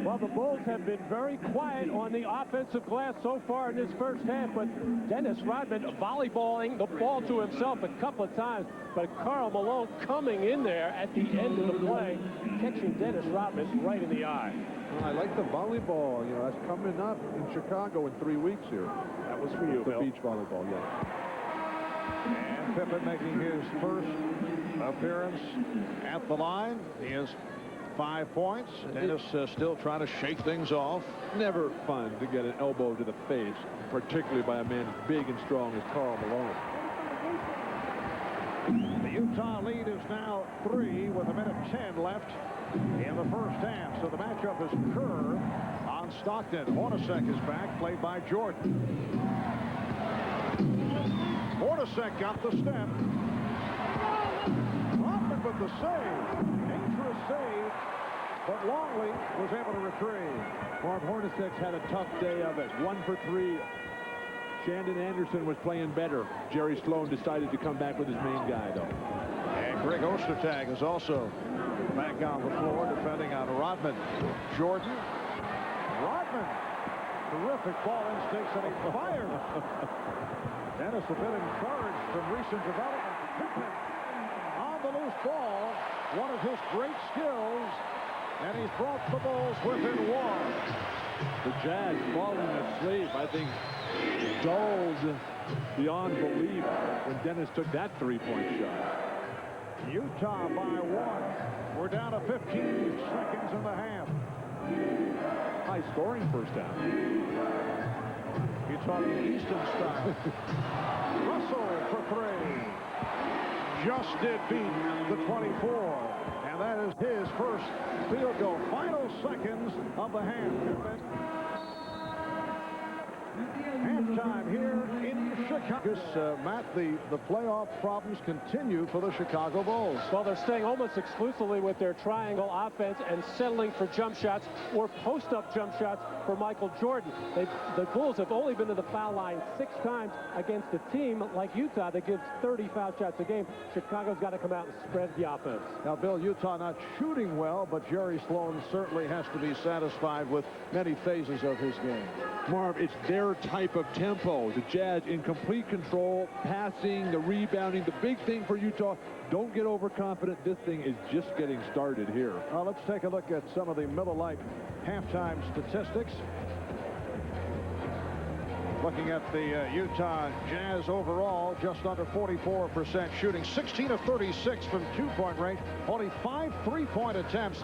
Well, the Bulls have been very quiet on the offensive glass so far in this first half, but Dennis Rodman volleyballing the ball to himself a couple of times, but Karl Malone coming in there at the end of the play, catching Dennis Rodman right in the eye.
Well, I like the volleyball. You know, that's coming up in Chicago in 3 weeks here.
That was for you,
Bill. Beach volleyball, yeah.
And Pippen making his first appearance at the line. He has 5 points. Dennis still trying to shake things off.
Never fun to get an elbow to the face, particularly by a man as big and strong as Karl Malone.
The Utah lead is now 3 with 1:10 left in the first half. So the matchup is Kerr on Stockton. Hornacek is back, played by Jordan. Hornacek got the step. Rodman with the save. Dangerous save, but Longley was able to retrieve.
Marv Hornacek's had a tough day of it. 1 for 3. Shandon Anderson was playing better. Jerry Sloan decided to come back with his main guy, though.
And Greg Ostertag is also back on the floor defending on Rodman. Jordan. Rodman. Terrific ball instincts, and he fired. Dennis a bit encouraged from recent development. Pippen on the loose ball. One of his great skills. And he's brought the Bulls within 1.
The Jazz falling asleep, I think, dulled beyond belief when Dennis took that three-point shot.
Utah by 1. We're down to 15 seconds in the half.
High scoring first half.
You're talking Easton style. Russell for 3. Just did beat the 24. And that is his first field goal. Final seconds of the half. Halftime here in Chicago. Matt, the playoff problems continue for the Chicago Bulls.
Well, they're staying almost exclusively with their triangle offense and settling for jump shots or post-up jump shots for Michael Jordan. The Bulls have only been to the foul line 6 times against a team like Utah that gives 30 foul shots a game. Chicago's got to come out and spread the offense.
Now, Bill, Utah not shooting well, but Jerry Sloan certainly has to be satisfied with many phases of his game.
Marv, it's their type of tempo. The Jazz in complete control, passing, the rebounding. The big thing for Utah, don't get overconfident. This thing is just getting started here.
Let's take a look at some of the Miller Lite halftime statistics. Looking at the Utah Jazz overall, just under 44% shooting, 16 of 36 from two-point range, only 5 three-point attempts,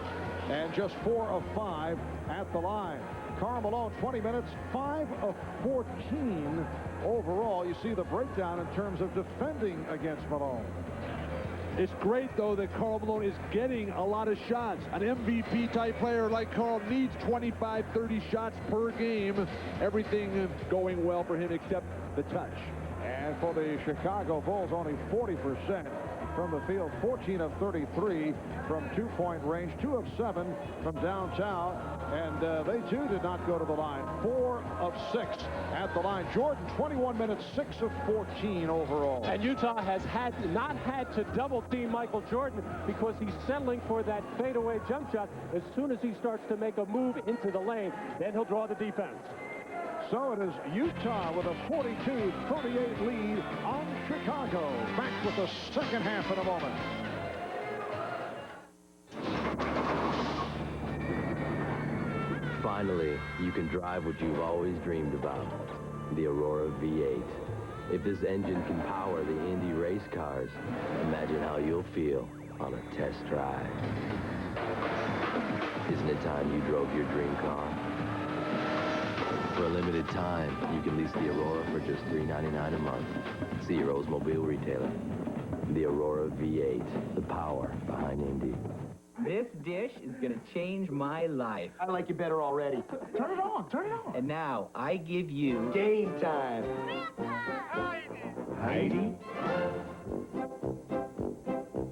and just 4 of 5 at the line. Karl Malone, 20 minutes, 5 of 14 overall. You see the breakdown in terms of defending against Malone.
It's great, though, that Karl Malone is getting a lot of shots. An MVP-type player like Karl needs 25, 30 shots per game. Everything going well for him except the touch.
And for the Chicago Bulls, only 40% from the field, 14 of 33 from two-point range, 2 of 7 from downtown, and they too did not go to the line. 4 of 6 at the line. Jordan, 21 minutes, 6 of 14 overall.
And Utah has not had to double-team Michael Jordan because he's settling for that fadeaway jump shot. As soon as he starts to make a move into the lane, then he'll draw the defense.
So it is Utah with a 42-38 lead on Chicago. Back with the second half in a moment.
Finally, you can drive what you've always dreamed about, the Aurora V8. If this engine can power the Indy race cars, imagine how you'll feel on a test drive. Isn't it time you drove your dream car? For a limited time, you can lease the Aurora for just $3.99 a month. See your Oldsmobile retailer. The Aurora V8, the power behind Indy.
This dish is gonna change my life. I like you better already. Turn it on, turn it on. And now, I give you game time. Heidi?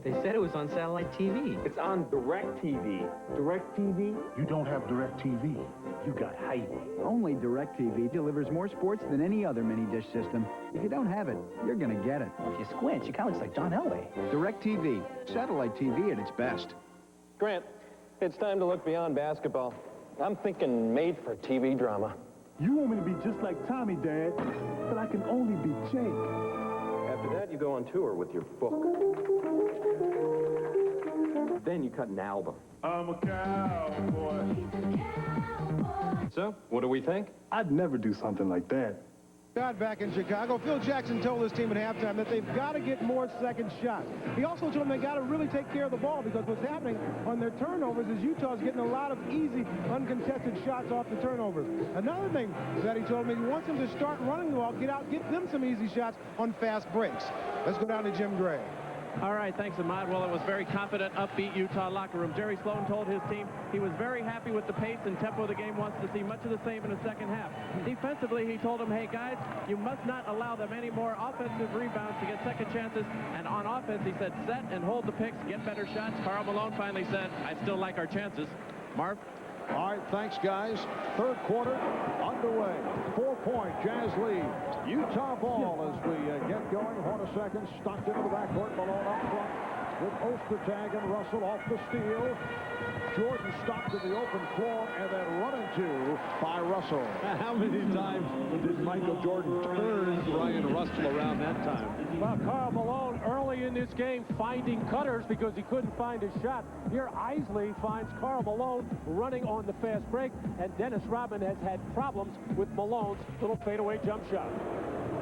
They said it was on satellite TV. It's on DirecTV. DirecTV?
You don't have DirecTV. You got Heidi.
Only DirecTV delivers more sports than any other mini-dish system. If you don't have it, you're gonna get it.
If you squint, you kind of looks like John Elway.
DirecTV. Satellite TV at its best.
Grant, it's time to look beyond basketball. I'm thinking made-for-TV drama.
You want me to be just like Tommy, Dad, but I can only be Jake.
After that, you go on tour with your book. Then you cut an album.
I'm a cowboy.
So, what do we think?
I'd never do something like that.
God, back in Chicago, Phil Jackson told his team at halftime that they've got to get more second shots. He also told them they got to really take care of the ball because what's happening on their turnovers is Utah's getting a lot of easy, uncontested shots off the turnovers. Another thing that he told me, he wants them to start running the ball, get them some easy shots on fast breaks. Let's go down to Jim Gray.
All right, thanks, Ahmad. Well, it was very confident, upbeat Utah locker room. Jerry Sloan told his team he was very happy with the pace and tempo of the game, wants to see much of the same in the second half. Defensively, he told them, hey, guys, you must not allow them any more offensive rebounds to get second chances. And on offense, he said, set and hold the picks, get better shots. Karl Malone finally said, I still like our chances. Marv?
All right, thanks, guys. Third quarter underway. 4-point Jazz lead. Utah ball as we get going. Horn a second. Stockton into the backcourt. Malone up front with Ostertag and Russell off the steal. Jordan stopped in the open floor and then run into by Russell.
How many times did Michael Jordan turn Brian Russell around that time?
Well, Karl Malone early in this game finding cutters because he couldn't find his shot. Here, Isley finds Karl Malone running on the fast break, and Dennis Rodman has had problems with Malone's little fadeaway jump shot.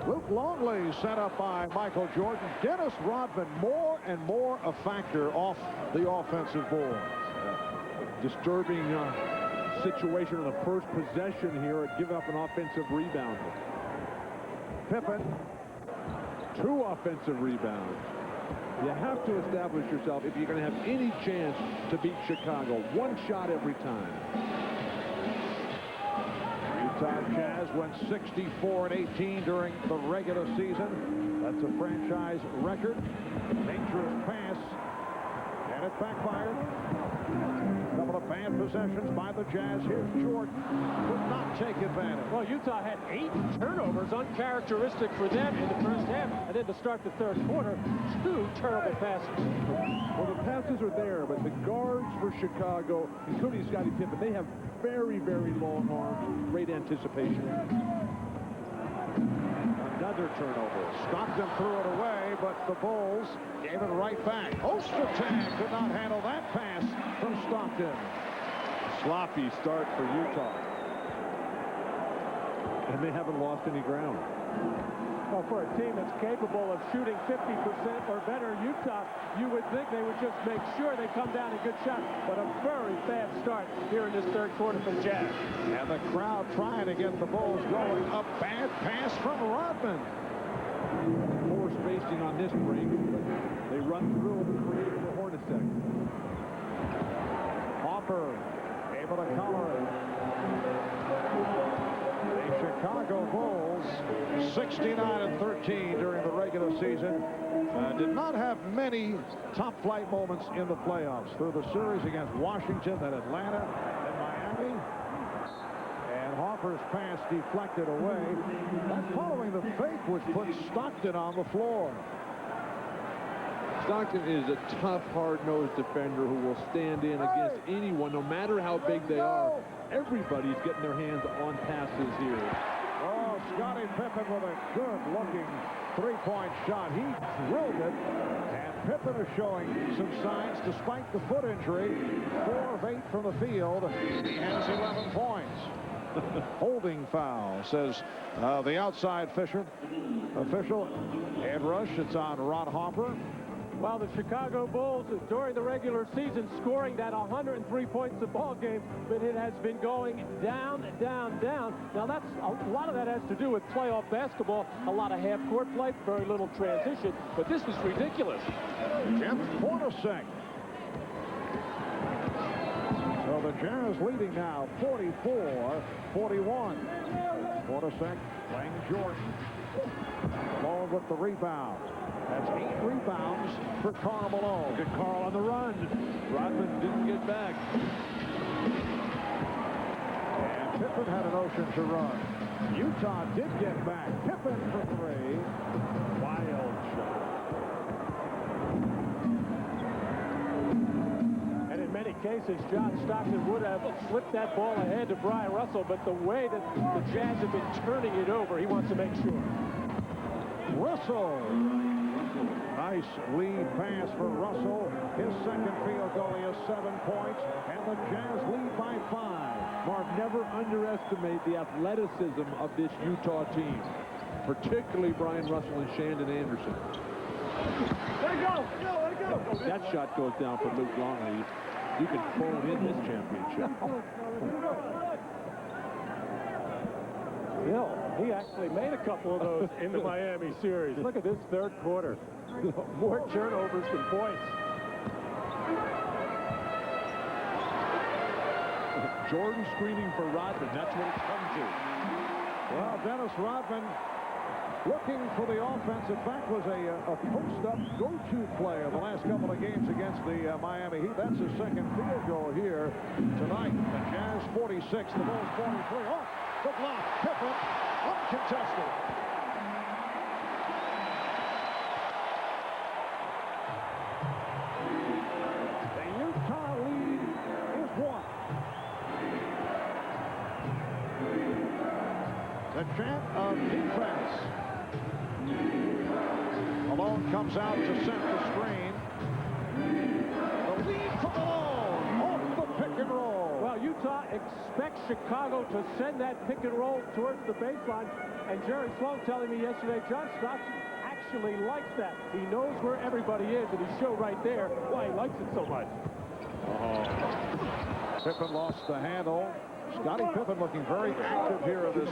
Luke Longley set up by Michael Jordan. Dennis Rodman more and more a factor off the offensive board.
Disturbing situation on the first possession here at giving up an offensive rebound.
Pippen.
2 offensive rebounds. You have to establish yourself if you're going to have any chance to beat Chicago. 1 shot every time.
Utah Jazz went 64-18 during the regular season. That's a franchise record. Dangerous pass, and it backfired. A couple of bad possessions by the Jazz. Here's Jordan. Could not take advantage.
Well, Utah had 8 turnovers, uncharacteristic for them in the first half. And then to start the third quarter, 2 terrible passes.
Well, the passes are there, but the guards for Chicago, including Scottie Pippen, they have very, very long arms, great anticipation.
Another turnover. Stockton threw it away, but the Bulls gave it right back. Ostertag could not handle that pass from Stockton.
Sloppy start for Utah. And they haven't lost any ground.
Well, for a team that's capable of shooting 50% or better, Utah, you would think they would just make sure they come down a good shot. But a very bad start here in this third quarter for the Jazz.
And the crowd trying to get the Bulls going. A bad pass from Rodman.
More spacing on this break, but they run through and create the Hornacek.
Hopper able to color it. The Chicago Bulls, 69-13 during the regular season. Did not have many top-flight moments in the playoffs through the series against Washington, then Atlanta, then Miami. And Hopper's pass deflected away. That following the fake, which put Stockton on the floor.
Stockton is a tough, hard-nosed defender who will stand in against anyone, no matter how big they are. Everybody's getting their hands on passes here.
Oh, Scottie Pippen with a good-looking three-point shot. He drilled it, and Pippen is showing some signs despite the foot injury. 4 of 8 from the field. He has 11 points. Holding foul, says the outside official. Head rush, it's on Ron Hopper.
Well, the Chicago Bulls, during the regular season, scoring that 103 points a ball game, but it has been going down, down, down. Now, that's a lot of that has to do with playoff basketball. A lot of half-court play, very little transition, but this was ridiculous.
Jeff Hornacek. So the Jazz leading now 44-41. Hornacek playing Jordan. Malone with the rebound. That's 8 rebounds for Karl Malone.
Look at Karl on the run. Rodman didn't get back.
And Pippen had a notion to run. Utah did get back. Pippen for 3. Wild shot.
And in many cases, John Stockton would have flipped that ball ahead to Brian Russell, but the way that the Jazz have been turning it over, he wants to make sure.
Russell. Nice lead pass for Russell. His second field goal, he has 7 points, and the Jazz lead by 5.
Marv, never underestimate the athleticism of this Utah team, particularly Brian Russell and Shandon Anderson.
Let it go! Let it go!
That shot goes down for Luke Longley. You can phone in this championship.
Bill, he actually made a couple of those in the Miami series. Look at this third quarter. More turnovers than points.
Jordan screening for Rodman. That's what it's come to.
Well, Dennis Rodman looking for the offense. In fact, was a post-up go-to player the last couple of games against the Miami Heat. That's his second field goal here tonight. The Jazz 46, the Bulls 43. Off the block. Pippen uncontested. The Utah lead is 1. The chant of defense. Malone comes out to set the screen. The lead for Malone off the pick and roll.
Well, Utah expects Chicago to send that pick and roll towards the baseline. And Jerry Sloan telling me yesterday, John Stockton actually likes that. He knows where everybody is, and he showed right there why he likes it so much.
Pippen lost the handle. Scottie Pippen looking very active here in this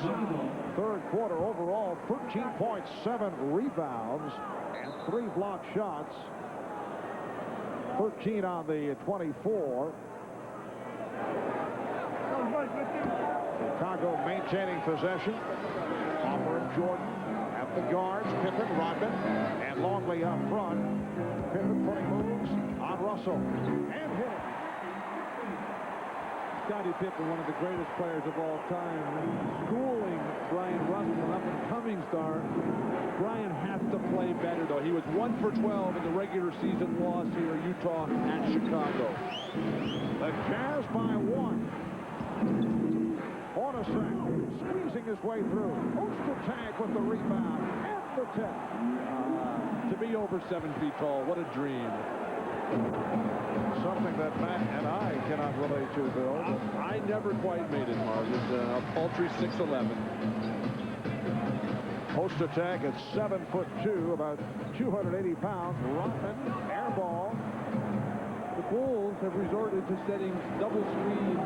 third quarter. Overall, 13 points, 7 rebounds, and 3 block shots. 13 on the 24. Chicago maintaining possession. Hopper and Jordan at the guards. Pippen, Rodman, and Longley up front. Pippen putting moves on Russell and hit it.
Scottie Pippen, one of the greatest players of all time, schooling Brian Russell, an up-and-coming star. Brian has to play better, though. He was 1 for 12 in the regular season loss here, Utah at Chicago.
The Jazz by 1. Hornacek squeezing his way through. Ostertag with the rebound and the tip.
To be over 7 feet tall, what a dream.
Something that Matt and I cannot relate to, Bill.
I never quite made it, Marv. It's a paltry 6'11".
Ostertag at 7'2", about 280 pounds. Rodman, air ball.
The Bulls have resorted to setting double screens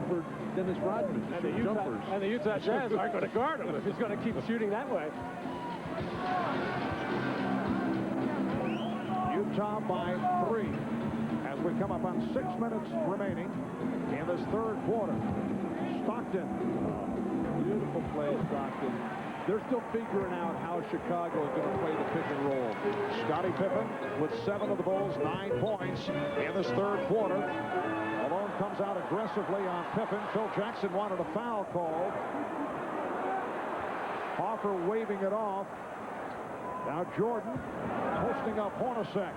for Dennis Rodman.
And the Utah Jazz aren't going to guard him if he's going to keep shooting that way.
Utah by 3 as we come up on 6 minutes remaining in this third quarter. Stockton.
Beautiful play, Stockton. They're still figuring out how Chicago is going to play the pick and roll.
Scottie Pippen with 7 of the Bulls, 9 points in this third quarter. Malone comes out aggressively on Pippen. Phil Jackson wanted a foul called. Hoffer waving it off. Now Jordan posting up Hornacek.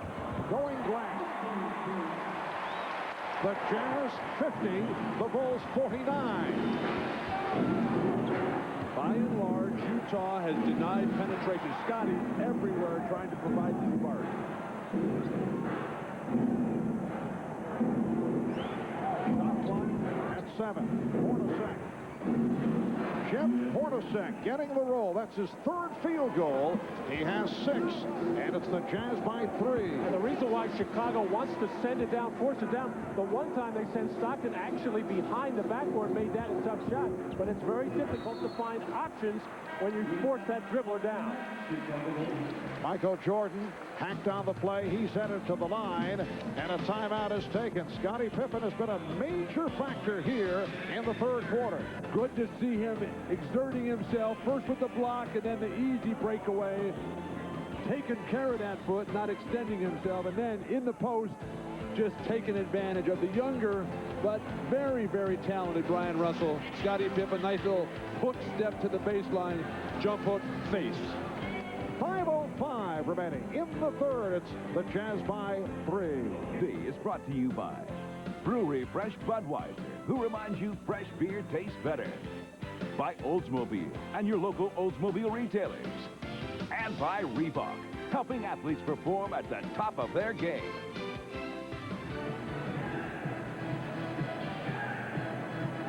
Going glass. The Jazz 50, the Bulls 49.
By and large, Utah has denied penetration. Scotty everywhere trying to provide the spark.
Shot clock at 7. Hornacek. Chip Hornacek getting the roll. That's his third field goal. He has 6, and it's the Jazz by 3.
And the reason why Chicago wants to send it down, force it down, the one time they sent Stockton actually behind the backboard, made that a tough shot. But it's very difficult to find options when you force that dribbler down.
Michael Jordan hacked on the play. He's headed to the line, and a timeout is taken. Scottie Pippen has been a major factor here in the third quarter.
Good to see him exerting himself, first with the block and then the easy breakaway. Taking care of that foot, not extending himself, and then in the post, just taking advantage of the younger but very, very talented Brian Russell. Scottie Pippen, nice little hook step to the baseline, jump hook, face.
5:05 remaining in the third. It's the Jazz by 3.
D is brought to you by Brewery Fresh Budweiser, who reminds you fresh beer tastes better. By Oldsmobile and your local Oldsmobile retailers. And by Reebok, helping athletes perform at the top of their game.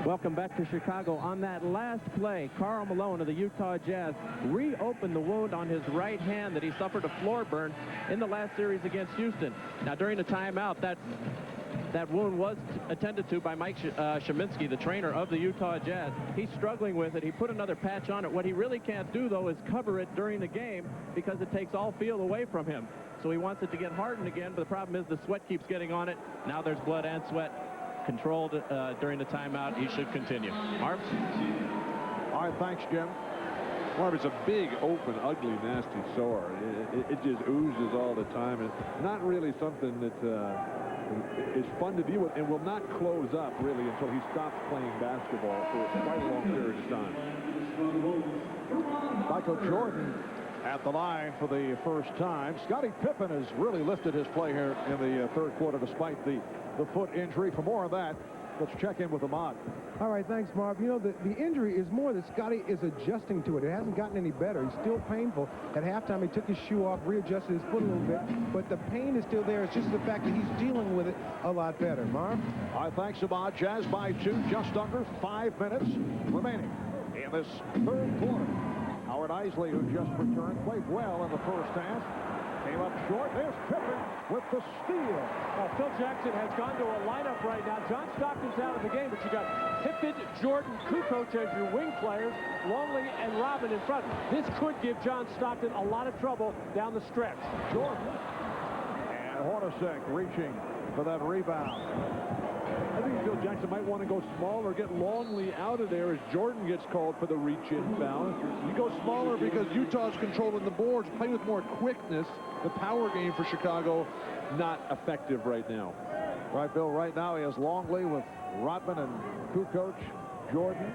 Welcome back to Chicago. On that last play, Karl Malone of the Utah Jazz reopened the wound on his right hand that he suffered a floor burn in the last series against Houston. Now, during the timeout, that wound was attended to by Mike Sheminsky, the trainer of the Utah Jazz. He's struggling with it. He put another patch on it. What he really can't do, though, is cover it during the game because it takes all feel away from him. So he wants it to get hardened again, but the problem is the sweat keeps getting on it. Now there's blood and sweat. Controlled during the timeout. He should continue. Marv?
All right, thanks, Jim.
Marv, it's a big, open, ugly, nasty sore. It just oozes all the time. It's not really something that is fun to deal with and will not close up, really, until he stops playing basketball for quite a long period of time.
Michael Jordan at the line for the first time. Scottie Pippen has really lifted his play here in the third quarter despite the foot injury. For more of that, let's check in with Ahmad.
All right, thanks, Marv. You know, the injury is more that Scottie is adjusting to it. It hasn't gotten any better. He's still painful. At halftime, he took his shoe off, readjusted his foot a little bit, but the pain is still there. It's just the fact that he's dealing with it a lot better. Marv?
All right, thanks, Ahmad. Jazz by 2, just under 5 minutes remaining in this third quarter. Howard Isley, who just returned, played well in the first half. Came up short. There's Pippen with the steal.
Phil Jackson has gone to a lineup right now. John Stockton's out of the game, but you got Pippen, Jordan, Kukoc as your wing players, Longley and Robin in front. This could give John Stockton a lot of trouble down the stretch.
Jordan and Hornacek reaching
for that rebound.
I think Phil Jackson might want to go smaller, get Longley out of there as Jordan gets called for the reach-in foul.
You go smaller because Utah's controlling the boards, play with more quickness. The power game for Chicago, not effective right now.
Right, Bill, right now he has Longley with Rodman and Kukoc, Jordan,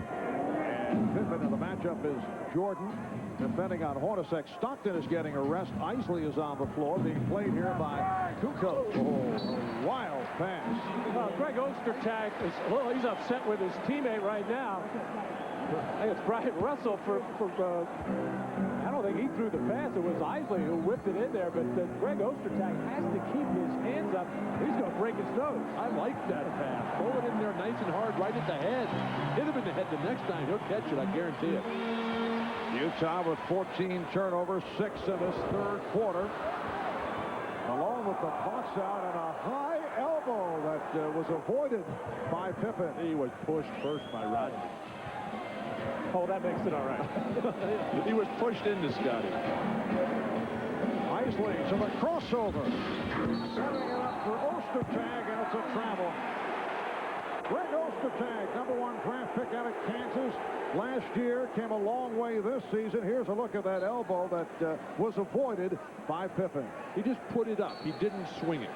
and Pippen, and the matchup is Jordan defending on Hornacek. Stockton is getting a rest. Isley is on the floor, being played here by Kukoc. Oh, a wild pass.
Greg Ostertag is, well, he's upset with his teammate right now. I think it's Brian Russell I don't think he threw the pass. It was Isley who whipped it in there, but Greg Ostertag has to keep his hands up. He's going to break his nose.
I like that pass. Throw it in there nice and hard right at the head. Hit him in the head the next time. He'll catch it, I guarantee it.
Utah with 14 turnovers, 6 in this third quarter. Malone with the box out and a high elbow that was avoided by Pippen.
He was pushed first by Rodman.
Oh, that makes it all right.
He was pushed into Scotty.
Isley to the crossover. Setting it up for Ostertag, and it's a travel. Greg Ostertag, #1 draft pick out of Kansas. Last year, came a long way this season. Here's a look at that elbow that was avoided by Pippen.
He just put it up. He didn't swing it.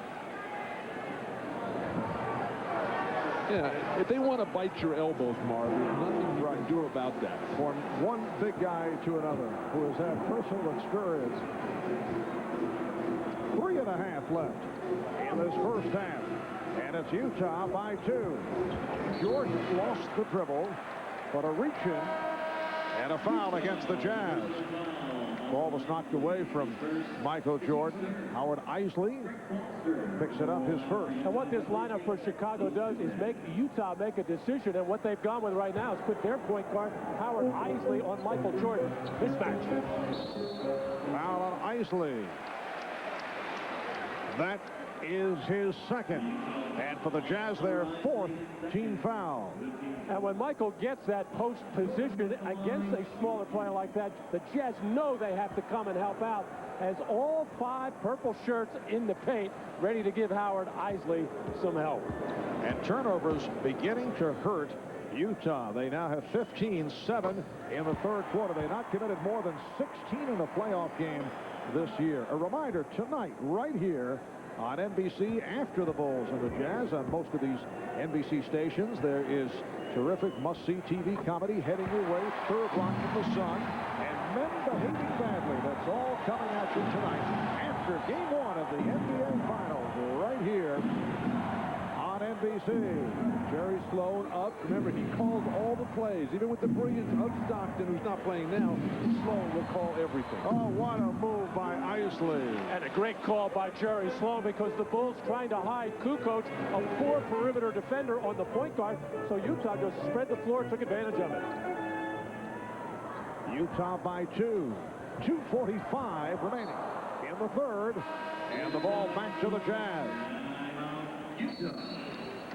Yeah, if they want to bite your elbows, Marv, there's nothing you can do about that.
From one big guy to another who has had personal experience. 3.5 left in this first half. And it's Utah by 2. Jordan lost the dribble, but a reach-in and a foul against the Jazz. Ball was knocked away from Michael Jordan. Howard Isley picks it up, his first.
And what this lineup for Chicago does is make Utah make a decision, and what they've gone with right now is put their point guard, Howard Isley, on Michael Jordan. Mismatch.
Foul on Isley. That is his second. And for the Jazz, their 4th team foul.
And when Michael gets that post position against a smaller player like that, the Jazz know they have to come and help out, as all 5 purple shirts in the paint ready to give Howard Isley some help.
And turnovers beginning to hurt Utah. They now have 15-7 in the third quarter. They not committed more than 16 in a playoff game this year. A reminder, tonight, right here on NBC, after the Bulls and the Jazz, on most of these NBC stations, there is terrific must-see TV comedy heading your way. Third Rock from the Sun and Men Behaving Badly. That's all coming at you tonight after Game 1 of the NBA Finals, right here on NBC.
Jerry Sloan up. Remember, he called all the plays. Even with the brilliance of Stockton, who's not playing now, Sloan will call everything.
Oh, what a move by Isley.
And a great call by Jerry Sloan, because the Bulls trying to hide Kukoc, a 4-perimeter defender, on the point guard. So Utah just spread the floor, took advantage of it.
Utah by 2. 2:45 remaining in the third. And the ball back to the Jazz.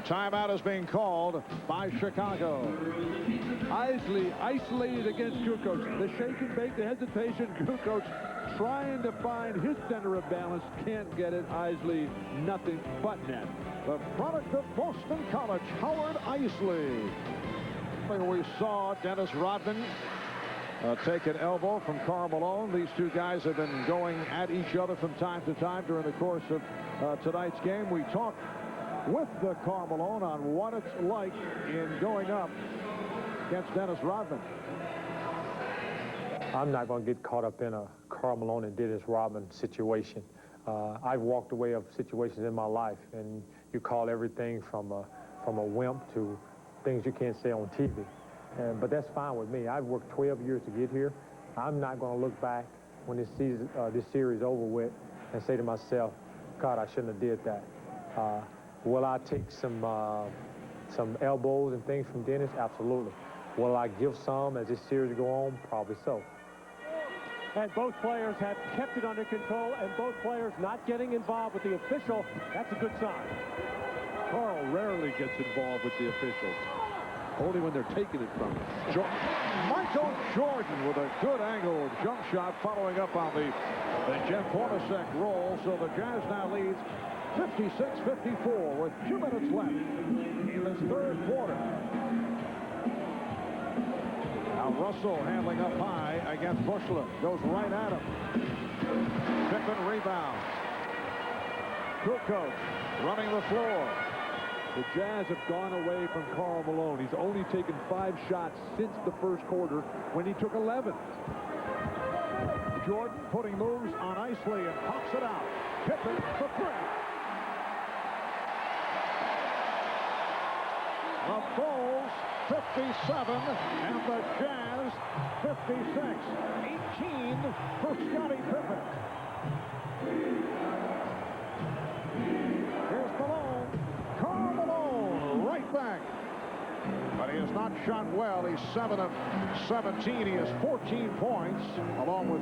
Timeout is being called by Chicago.
Isley isolated against Kukoc. The shake and bake, the hesitation. Kukoc trying to find his center of balance. Can't get it. Isley, nothing but net.
The product of Boston College, Howard Isley. We saw Dennis Rodman take an elbow from Karl Malone. These two guys have been going at each other from time to time during the course of tonight's game. We talked with Karl Malone on what it's like in going up against Dennis Rodman.
I'm not going to get caught up in a Karl Malone and Dennis Rodman situation. I've walked away of situations in my life, and you call everything from a wimp to things you can't say on TV. But that's fine with me. I've worked 12 years to get here. I'm not going to look back when this series is over with and say to myself, God, I shouldn't have did that. Will I take some elbows and things from Dennis? Absolutely. Will I give some as this series go on? Probably so.
And both players have kept it under control, and both players not getting involved with the official. That's a good sign.
Karl rarely gets involved with the officials. Only when they're taking it from him.
Michael Jordan with a good angle jump shot following up on the Jeff Hornacek roll. So the Jazz now leads 56-54 with 2 minutes left in this third quarter. Now Russell handling up high against Bushler. Goes right at him. Pippen rebounds. Kukoc running the floor.
The Jazz have gone away from Karl Malone. He's only taken 5 shots since the first quarter when he took 11.
Jordan putting moves on Isley and pops it out. Pippen for 3. The Bulls 57 and the Jazz 56. 18 for Scottie Pippen. Here's Malone. Karl Malone right back. But he has not shot well. He's 7 of 17. He has 14 points along with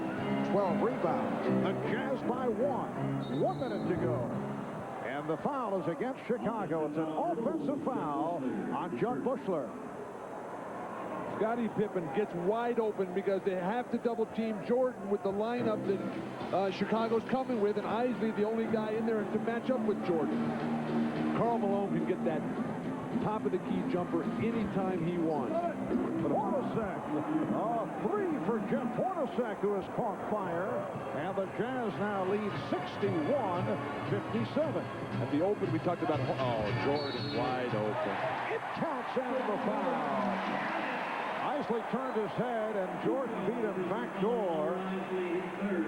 12 rebounds. The Jazz by 1. 1 minute to go. And the foul is against Chicago. It's an offensive foul on Jud Bushler.
Scottie Pippen gets wide open because they have to double team Jordan with the lineup that Chicago's coming with, and Isley the only guy in there to match up with Jordan. Karl Malone can get that top of the key jumper anytime he wants.
Hornacek, a 3 for Jeff Hornacek, who has caught fire, and the Jazz now lead 61-57.
At the open, we talked about, Jordan wide open.
It counts out the foul. Isley turned his head, and Jordan beat him backdoor.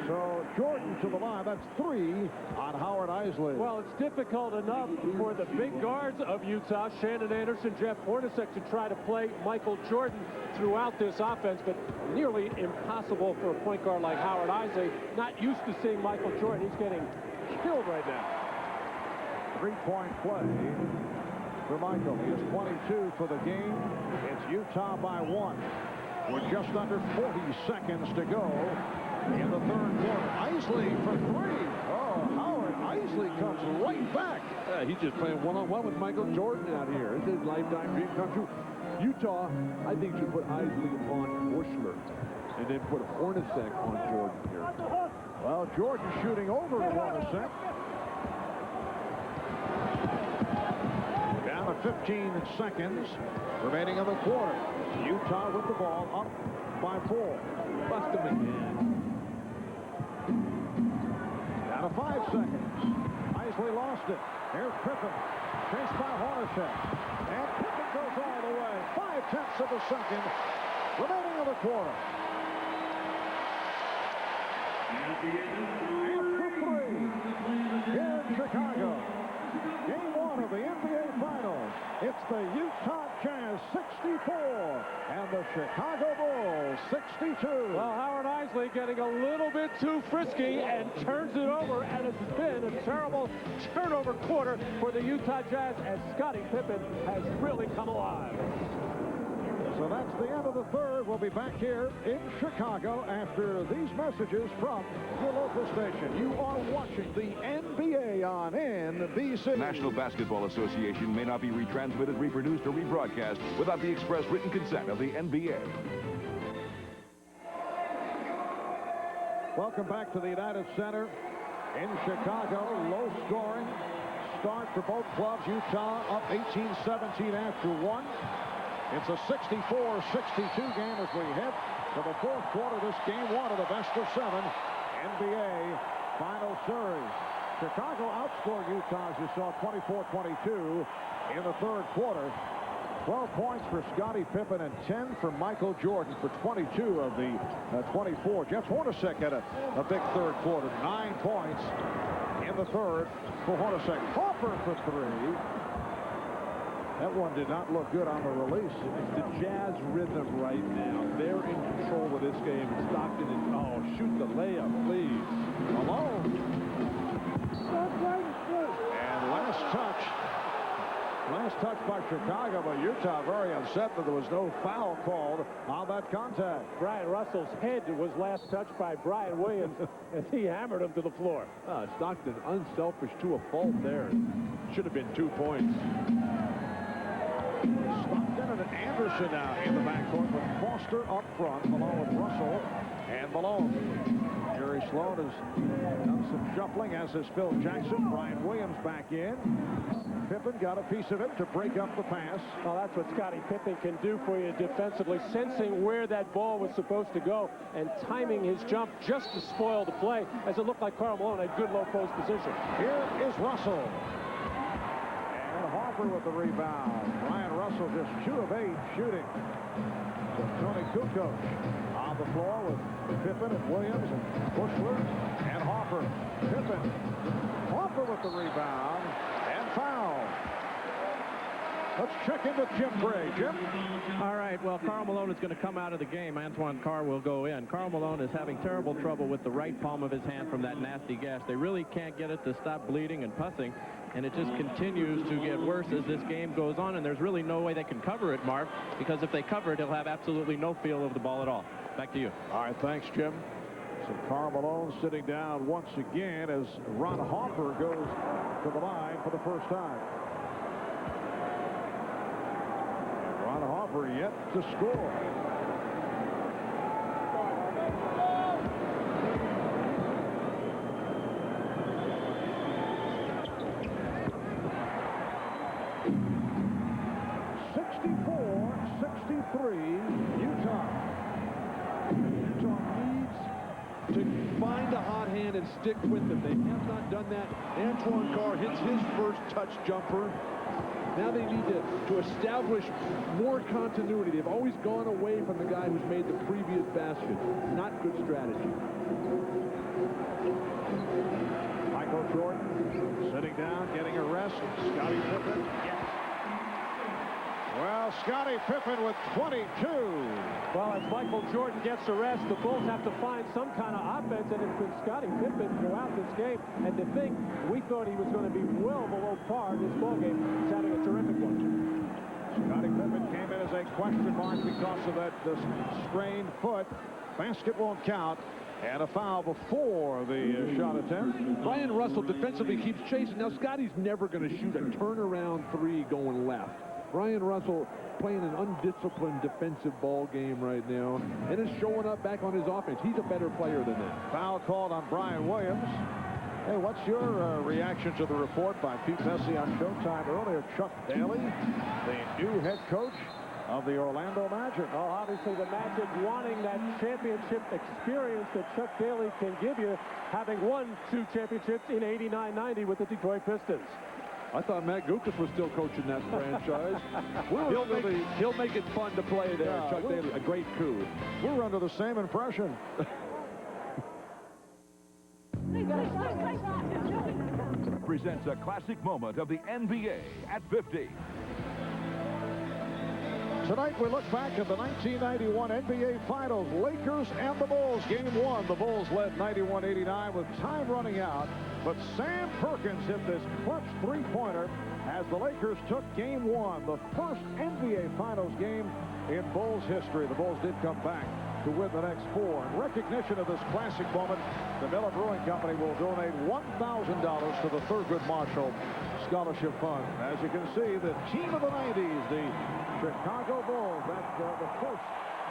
So Jordan to the line. That's 3 on Howard Isley.
Well, it's difficult enough for the big guards of Utah, Shannon Anderson, Jeff Hornacek, to try to play Michael Jordan throughout this offense, but nearly impossible for a point guard like Howard Isley. Not used to seeing Michael Jordan. He's getting killed right now.
3-point play for Michael. He is 22 for the game. It's Utah by 1. We're just under 40 seconds to go in the third quarter. Isley for 3. Oh, Howard Isley comes right back.
He's just playing one-on-one with Michael Jordan out here. It's his lifetime dream come true. Utah, I think, should put Isley on Bushler and then put Hornacek on Jordan here.
Well, Jordan shooting over Hornacek. Down to 15 seconds remaining in the quarter. Utah with the ball up by 4.
Bust him again.
Down to 5 seconds. Isley lost it. Here's Pippen. Chased by Hornacek. And Pippen goes all the way. 5/10 of a second remaining in the quarter. After 3 here in Chicago. Game 1 of the NBA Finals. It's the Utah Jazz 64 and the Chicago Bulls 62.
Well, Howard Isley getting a little bit too frisky and turns it over, and it's been a terrible turnover quarter for the Utah Jazz as Scottie Pippen has really come alive.
So that's the end of the third. We'll be back here in Chicago after these messages from your local station. You are watching the NBA on NBC.
National Basketball Association may not be retransmitted, reproduced, or rebroadcast without the express written consent of the NBA.
Welcome back to the United Center in Chicago. Low scoring start for both clubs. Utah up 18-17 after 1. It's a 64-62 game as we head to the fourth quarter. This game 1 of the best of 7 NBA Final Series. Chicago outscored Utah, as you saw, 24-22 in the third quarter. 12 points for Scottie Pippen and 10 for Michael Jordan for 22 of the 24. Jeff Hornacek had a big third quarter. 9 points in the third for Hornacek. Hopper for 3. That one did not look good on the release.
It's the Jazz rhythm right now. They're in control of this game. Stockton is, shoot the layup, please.
Malone. And last touch by Chicago, but Utah very upset that there was no foul called on that contact.
Brian Russell's head was last touched by Brian Williams as he hammered him to the floor.
Stockton unselfish to a fault there. Should have been 2 points.
Stockton and Anderson now in the backcourt with Foster up front along with Russell And Malone. Jerry Sloan has done some shuffling, as has Phil Jackson. Brian Williams back in. Pippen got a piece of it to break up the pass.
Well, that's what Scottie Pippen can do for you defensively, sensing where that ball was supposed to go and timing his jump just to spoil the play, as it looked like Karl Malone had good low post position.
Here is Russell. And Harper with the rebound. Brian Russell just 2 of 8 shooting. So Tony Kukoc on the floor with Pippen and Williams and Bushler and Harper. Pippen. Harper with the rebound. Foul. Let's check in with Jim Gray. Jim?
All right, well, Karl Malone is going to come out of the game. Antoine Carr will go in. Karl Malone is having terrible trouble with the right palm of his hand from that nasty gash. They really can't get it to stop bleeding and pussing, and it just continues to get worse as this game goes on, and there's really no way they can cover it, Marv, because if they cover it, he'll have absolutely no feel of the ball at all. Back to you.
All right, thanks, Jim. So Karl Malone sitting down once again as Ron Harper goes to the line for the first time. And Ron Harper yet to score. Utah.
Utah needs to find a hot hand and stick with them. They have not done that. Antoine Carr hits his first touch jumper. Now they need to establish more continuity. They've always gone away from the guy who's made the previous basket. Not good strategy.
Michael Jordan sitting down, getting a rest. Scottie Pippen. Well, Scottie Pippen with 22.
Well, as Michael Jordan gets a rest, the Bulls have to find some kind of offense, and it's been Scottie Pippen throughout this game. And to think we thought he was going to be well below par in this ballgame, he's having a terrific one.
Scottie Pippen came in as a question mark because of that sprained foot. Basket won't count. And a foul before the shot attempt.
Brian Russell defensively keeps chasing. Now, Scottie's never going to shoot a turnaround 3 going left. Brian Russell playing an undisciplined defensive ball game right now and is showing up back on his offense. He's a better player than that.
Foul called on Brian Williams. Hey, what's your reaction to the report by Pete Messi on Showtime earlier? Chuck Daly, the new head coach of the Orlando Magic.
Well, obviously the Magic wanting that championship experience that Chuck Daly can give you, having won 2 championships in '89-90 with the Detroit Pistons.
I thought Matt Gukas was still coaching that franchise. He'll make it fun to play there, yeah, Chuck Daly. A great coup.
We're under the same impression.
Presents a classic moment of the NBA at 50.
Tonight we look back at the 1991 NBA Finals. Lakers and the Bulls. Game 1. The Bulls led 91-89 with time running out. But Sam Perkins hit this clutch three-pointer as the Lakers took Game 1, the first NBA Finals game in Bulls history. The Bulls did come back to win the next 4. In recognition of this classic moment, the Miller Brewing Company will donate $1,000 to the Thurgood Marshall Scholarship Fund. As you can see, the team of the 90s, the Chicago Bulls, that's the first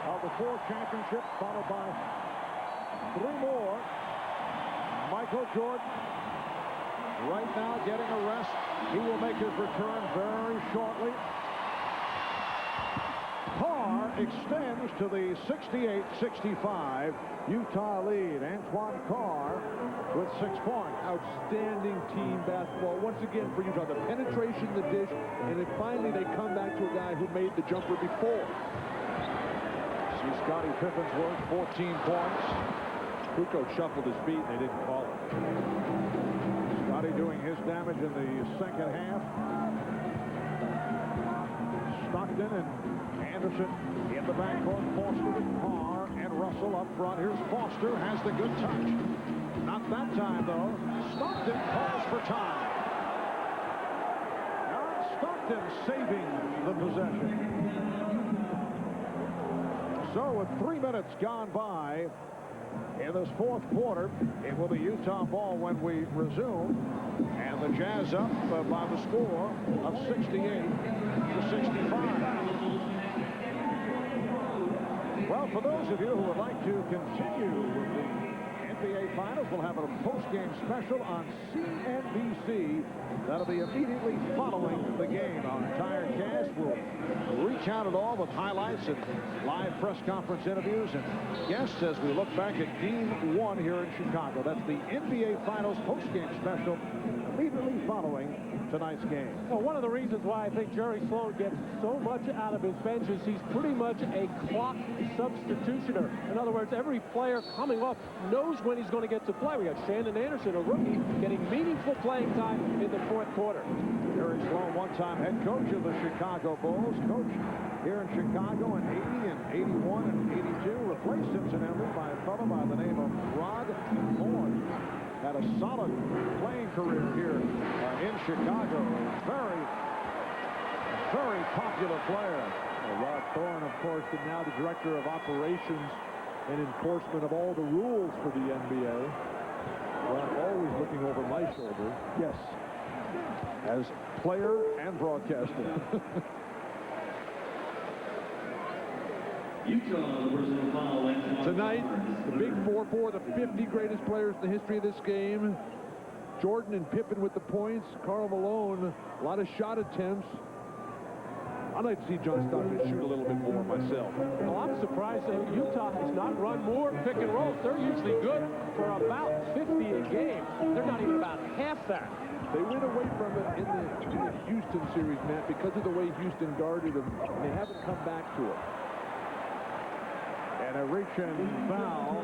of the 4 championships, followed by 3 more. Michael Jordan, right now getting a rest. He will make his return very shortly. Carr extends to the 68-65 Utah lead. Antoine Carr with 6 points.
Outstanding team basketball. Once again for Utah, the penetration, the dish, and then finally they come back to a guy who made the jumper before.
See Scottie Pippen's work, 14 points.
Kukoc shuffled his feet, and they didn't call it.
Scottie doing his damage in the second half. Stockton and Anderson in the backcourt. Foster and Carr and Russell up front. Here's Foster, has the good touch. Not that time, though. Stockton calls for time. Now Stockton saving the possession. So with 3 minutes gone by in this 4th quarter, it will be Utah ball when we resume. And the Jazz up by the score of 68-65. Well, for those of you who would like to continue with the NBA Finals, we'll have a post-game special on CNBC. That'll be immediately following the game. Our entire cast will recount it all with highlights and live press conference interviews and guests as we look back at Game 1 here in Chicago. That's the NBA Finals post-game special immediately following tonight's game.
Well, one of the reasons why I think Jerry Sloan gets so much out of his bench is he's pretty much a clock substitutioner. In other words, every player coming off knows when he's going to get to play. We got Shannon Anderson, a rookie, getting meaningful playing time in the fourth quarter.
Jerry Sloan, one-time head coach of the Chicago Bulls, coach here in Chicago in 80 and 81 and 82, replaced incidentally by a fellow by the name of Rod Thorne. Had a solid playing career here in Chicago. Very, very popular player.
Rod Thorne, of course, is now the director of operations and enforcement of all the rules for the NBA. Rod always looking over my shoulder.
Yes. As player and broadcaster.
Tonight, the big 4-4, the 50 greatest players in the history of this game. Jordan and Pippen with the points. Karl Malone, a lot of shot attempts. I'd like to see John Stockton shoot a little bit more myself.
Well, I'm surprised that Utah has not run more pick and rolls. They're usually good for about 50 a game. They're not even about half that.
They went away from it in the Houston series, Matt, because of the way Houston guarded them. They haven't come back to it.
And a reach-in foul.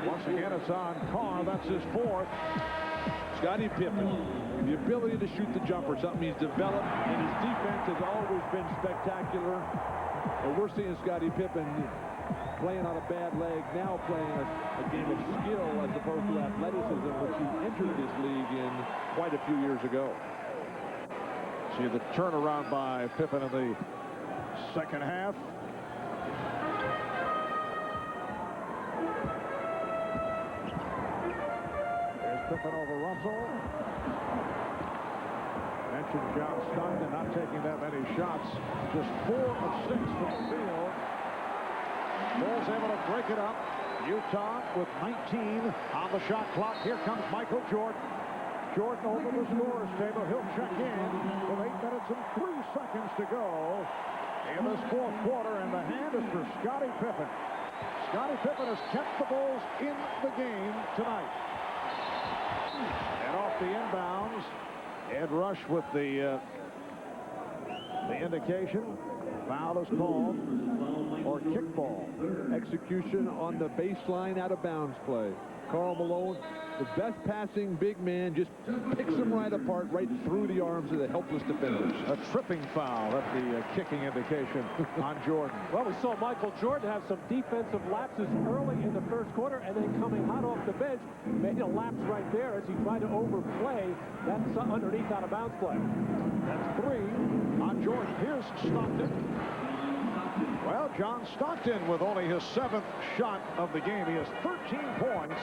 Once again, it's on Carr. That's his fourth.
Scottie Pippen, the ability to shoot the jumper, something he's developed, and his defense has always been spectacular. And we're seeing Scottie Pippen playing on a bad leg, now playing a game of skill as opposed to athleticism, which he entered this league in quite a few years ago.
See the turnaround by Pippen in the second half. Pippen over Russell. Mentioned John Stockton not taking that many shots. Just 4 of 6 from the field. Bulls able to break it up. Utah with 19 on the shot clock. Here comes Michael Jordan. Jordan over the scorer's table. He'll check in with 8 minutes and 3 seconds to go in this fourth quarter. And the hand is for Scottie Pippen. Scottie Pippen has kept the Bulls in the game tonight. And off the inbounds, Ed Rush with the indication. Foul is called, or kickball.
Execution on the baseline out of bounds play. Karl Malone, the best passing big man, just picks them right apart, right through the arms of the helpless defenders.
A tripping foul at the kicking indication on Jordan.
Well, we saw Michael Jordan have some defensive lapses early in the first quarter, and then coming hot off the bench, made a lapse right there as he tried to overplay that underneath out of bounds play.
That's 3 on Jordan. Here's Stockton. Well, John Stockton with only his 7th shot of the game. He has 13 points,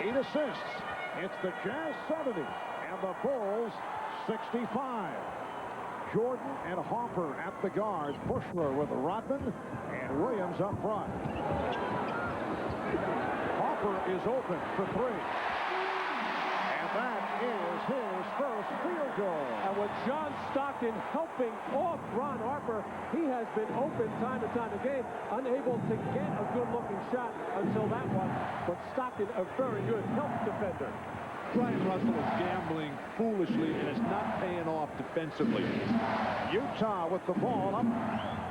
8 assists. It's the Jazz 70 and the Bulls 65. Jordan and Harper at the guards. Bushler with Rodman and Williams up front. Harper is open for 3. And that is his first field goal.
And with John Stockton helping off Ron Harper, he has been open time and time again, unable to get a good-looking shot until that one. But Stockton, a very good help defender.
Brian Russell is gambling foolishly, and it's not paying off defensively.
Utah with the ball up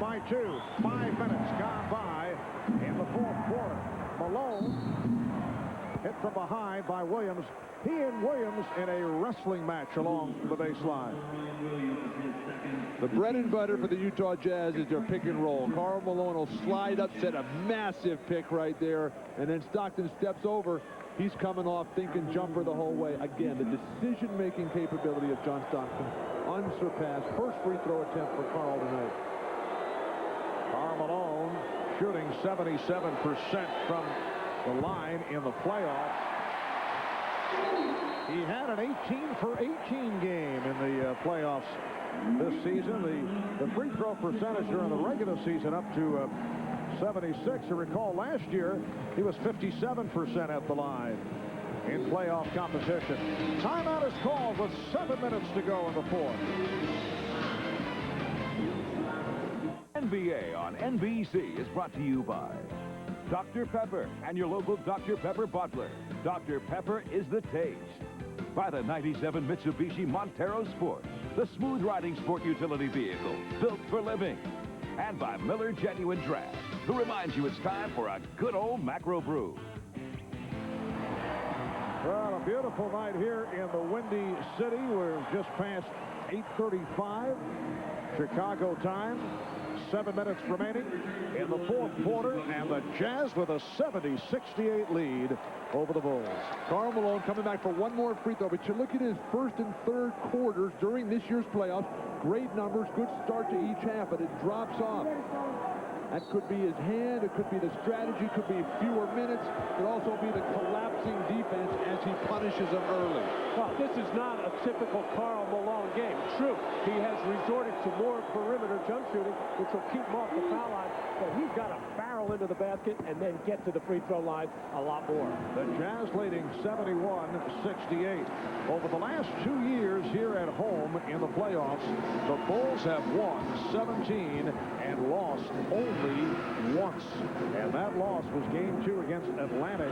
by 2. 5 minutes gone by in the fourth quarter. Malone hit from behind by Williams. He and Williams in a wrestling match along the baseline.
The bread and butter for the Utah Jazz is their pick and roll. Karl Malone will slide up, set a massive pick right there, and then Stockton steps over. He's coming off thinking jumper the whole way. Again, the decision-making capability of John Stockton, unsurpassed. First free throw attempt for Karl tonight.
Karl Malone shooting 77% from the line in the playoffs. He had an 18-for-18 game in the playoffs this season. The free throw percentage during the regular season up to 76. You recall last year he was 57% at the line in playoff competition. Timeout is called with 7 minutes to go in the fourth.
NBA on NBC is brought to you by Dr. Pepper and your local Dr. Pepper bottler. Dr. Pepper is the taste. By the 97 Mitsubishi Montero Sport, the smooth-riding sport utility vehicle built for living. And by Miller Genuine Draft, who reminds you it's time for a good old macro brew.
Well, a beautiful night here in the Windy City. We're just past 8:35 Chicago time. 7 minutes remaining in the fourth quarter, and the Jazz with a 70-68 lead over the Bulls.
Karl Malone coming back for one more free throw, but you look at his first and third quarters during this year's playoffs. Great numbers, good start to each half, but it drops off. That could be his hand, it could be the strategy, could be fewer minutes, it could also be the collapsing defense as he punishes them early.
Well, this is not a typical Karl Malone game. True, he has resorted to more perimeter jump shooting, which will keep him off the foul line, but he's got to barrel into the basket and then get to the free throw line a lot more.
The Jazz leading 71-68. Over the last 2 years here at home in the playoffs, the Bulls have won 17 and lost only once. And that loss was game 2 against Atlanta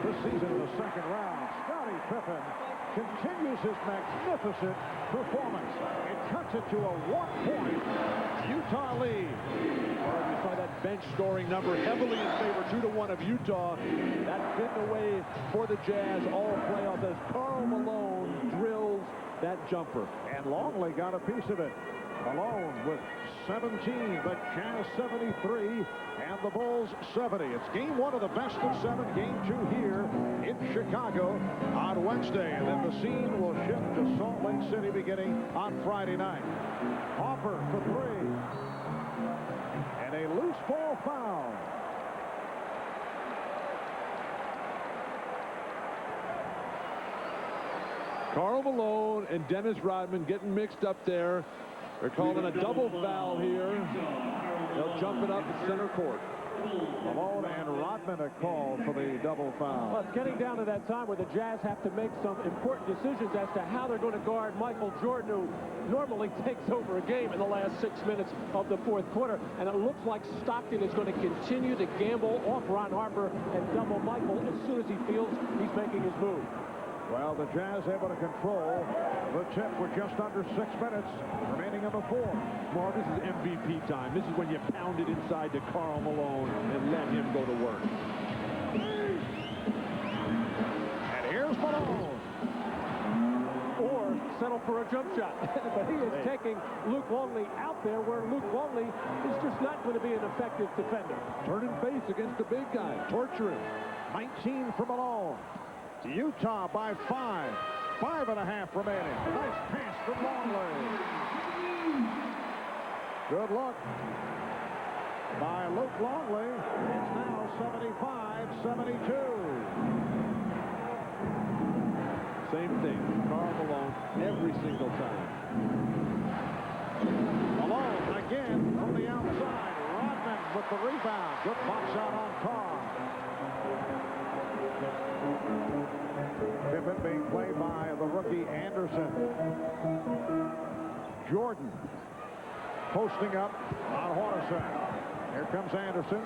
this season in the second round. Scottie Pippen continues his magnificent performance. It cuts it to a 1-point Utah lead.
Well, you saw that bench scoring number heavily in favor 2-1 of Utah. That's been the way for the Jazz all playoffs as Karl Malone drills that jumper.
And Longley got a piece of it. Malone with 17, the Jazz 73, and the Bulls 70. It's game 1 of the best of 7, game 2 here in Chicago on Wednesday. And then the scene will shift to Salt Lake City beginning on Friday night. Hopper for 3. And a loose ball foul.
Karl Malone and Dennis Rodman getting mixed up there. They're calling a double foul here. They'll jump it up at center court.
Malone and Rodman a call for the double foul.
Well, it's getting down to that time where the Jazz have to make some important decisions as to how they're going to guard Michael Jordan, who normally takes over a game in the last 6 minutes of the fourth quarter. And it looks like Stockton is going to continue to gamble off Ron Harper and double Michael as soon as he feels he's making his move.
Well, the Jazz able to control the tip with just under 6 minutes remaining in the fourth.
Marv, this is MVP time. This is when you pound it inside to Karl Malone and let him go to work.
And here's Malone.
Or settle for a jump shot. But he is taking Luke Longley out there where Luke Longley is just not going to be an effective defender.
Turning face against the big guy. Torture him.
19 for Malone. Utah by 5. 5.5 remaining. Nice pass from Longley. Good look by Luke Longley. It's now 75-72.
Same thing. Karl Malone every single time.
Malone again from the outside. Rodman with the rebound. Good box out on Carr. Pippen being played by the rookie Anderson. Jordan posting up on Hornacek. Here comes Anderson.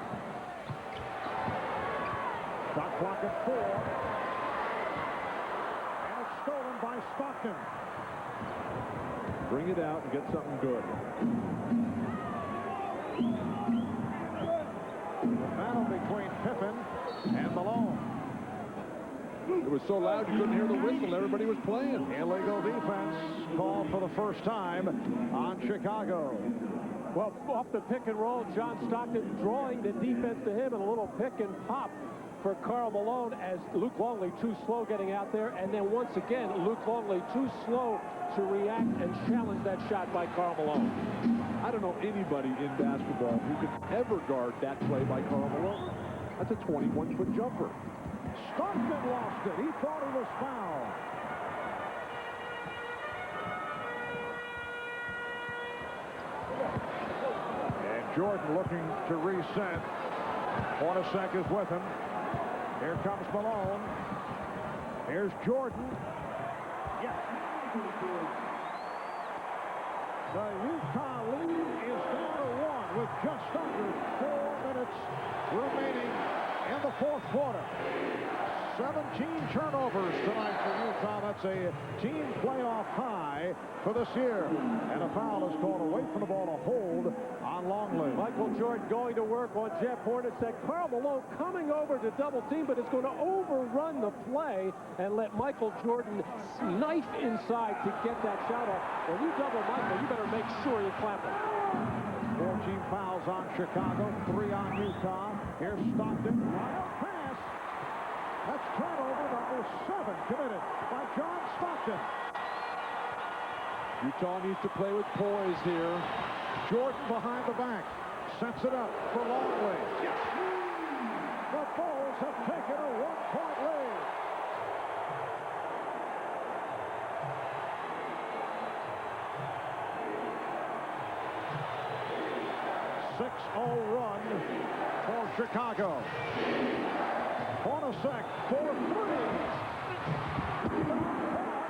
Shot clock at 4. And it's stolen by Stockton.
Bring it out and get something good.
The battle between Pippen and Malone.
It was so loud you couldn't hear the whistle. Everybody was playing.
Illegal defense called for the first time on Chicago.
Well, off the pick and roll, John Stockton drawing the defense to him, and a little pick and pop for Karl Malone as Luke Longley too slow getting out there. And then once again, Luke Longley too slow to react and challenge that shot by Karl Malone.
I don't know anybody in basketball who could ever guard that play by Karl Malone. That's a 21-foot jumper.
Stockton lost it. He thought he was fouled. Jordan looking to reset. Hornacek is with him. Here comes Malone. Here's Jordan. Yes. The Utah lead is down to 1 with just under 4 minutes remaining in the fourth quarter. 17 turnovers tonight for Utah. That's a team playoff high for this year. And a foul is called away from the ball, a hold on Longley.
Michael Jordan going to work on Jeff Hornacek. Karl Malone coming over to double team, but it's going to overrun the play and let Michael Jordan knife inside to get that shot off. When you double Michael, you better make sure you clap him.
14 fouls on Chicago, 3 on Utah. Here's Stockton. Wild pass. That's turnover number 7 committed by John Stockton.
Utah needs to play with poise here.
Jordan behind the back. Sets it up for Longley. Yes! The Bulls have taken a 1-point lead. A 6-0 run for Chicago. Hornacek for 3.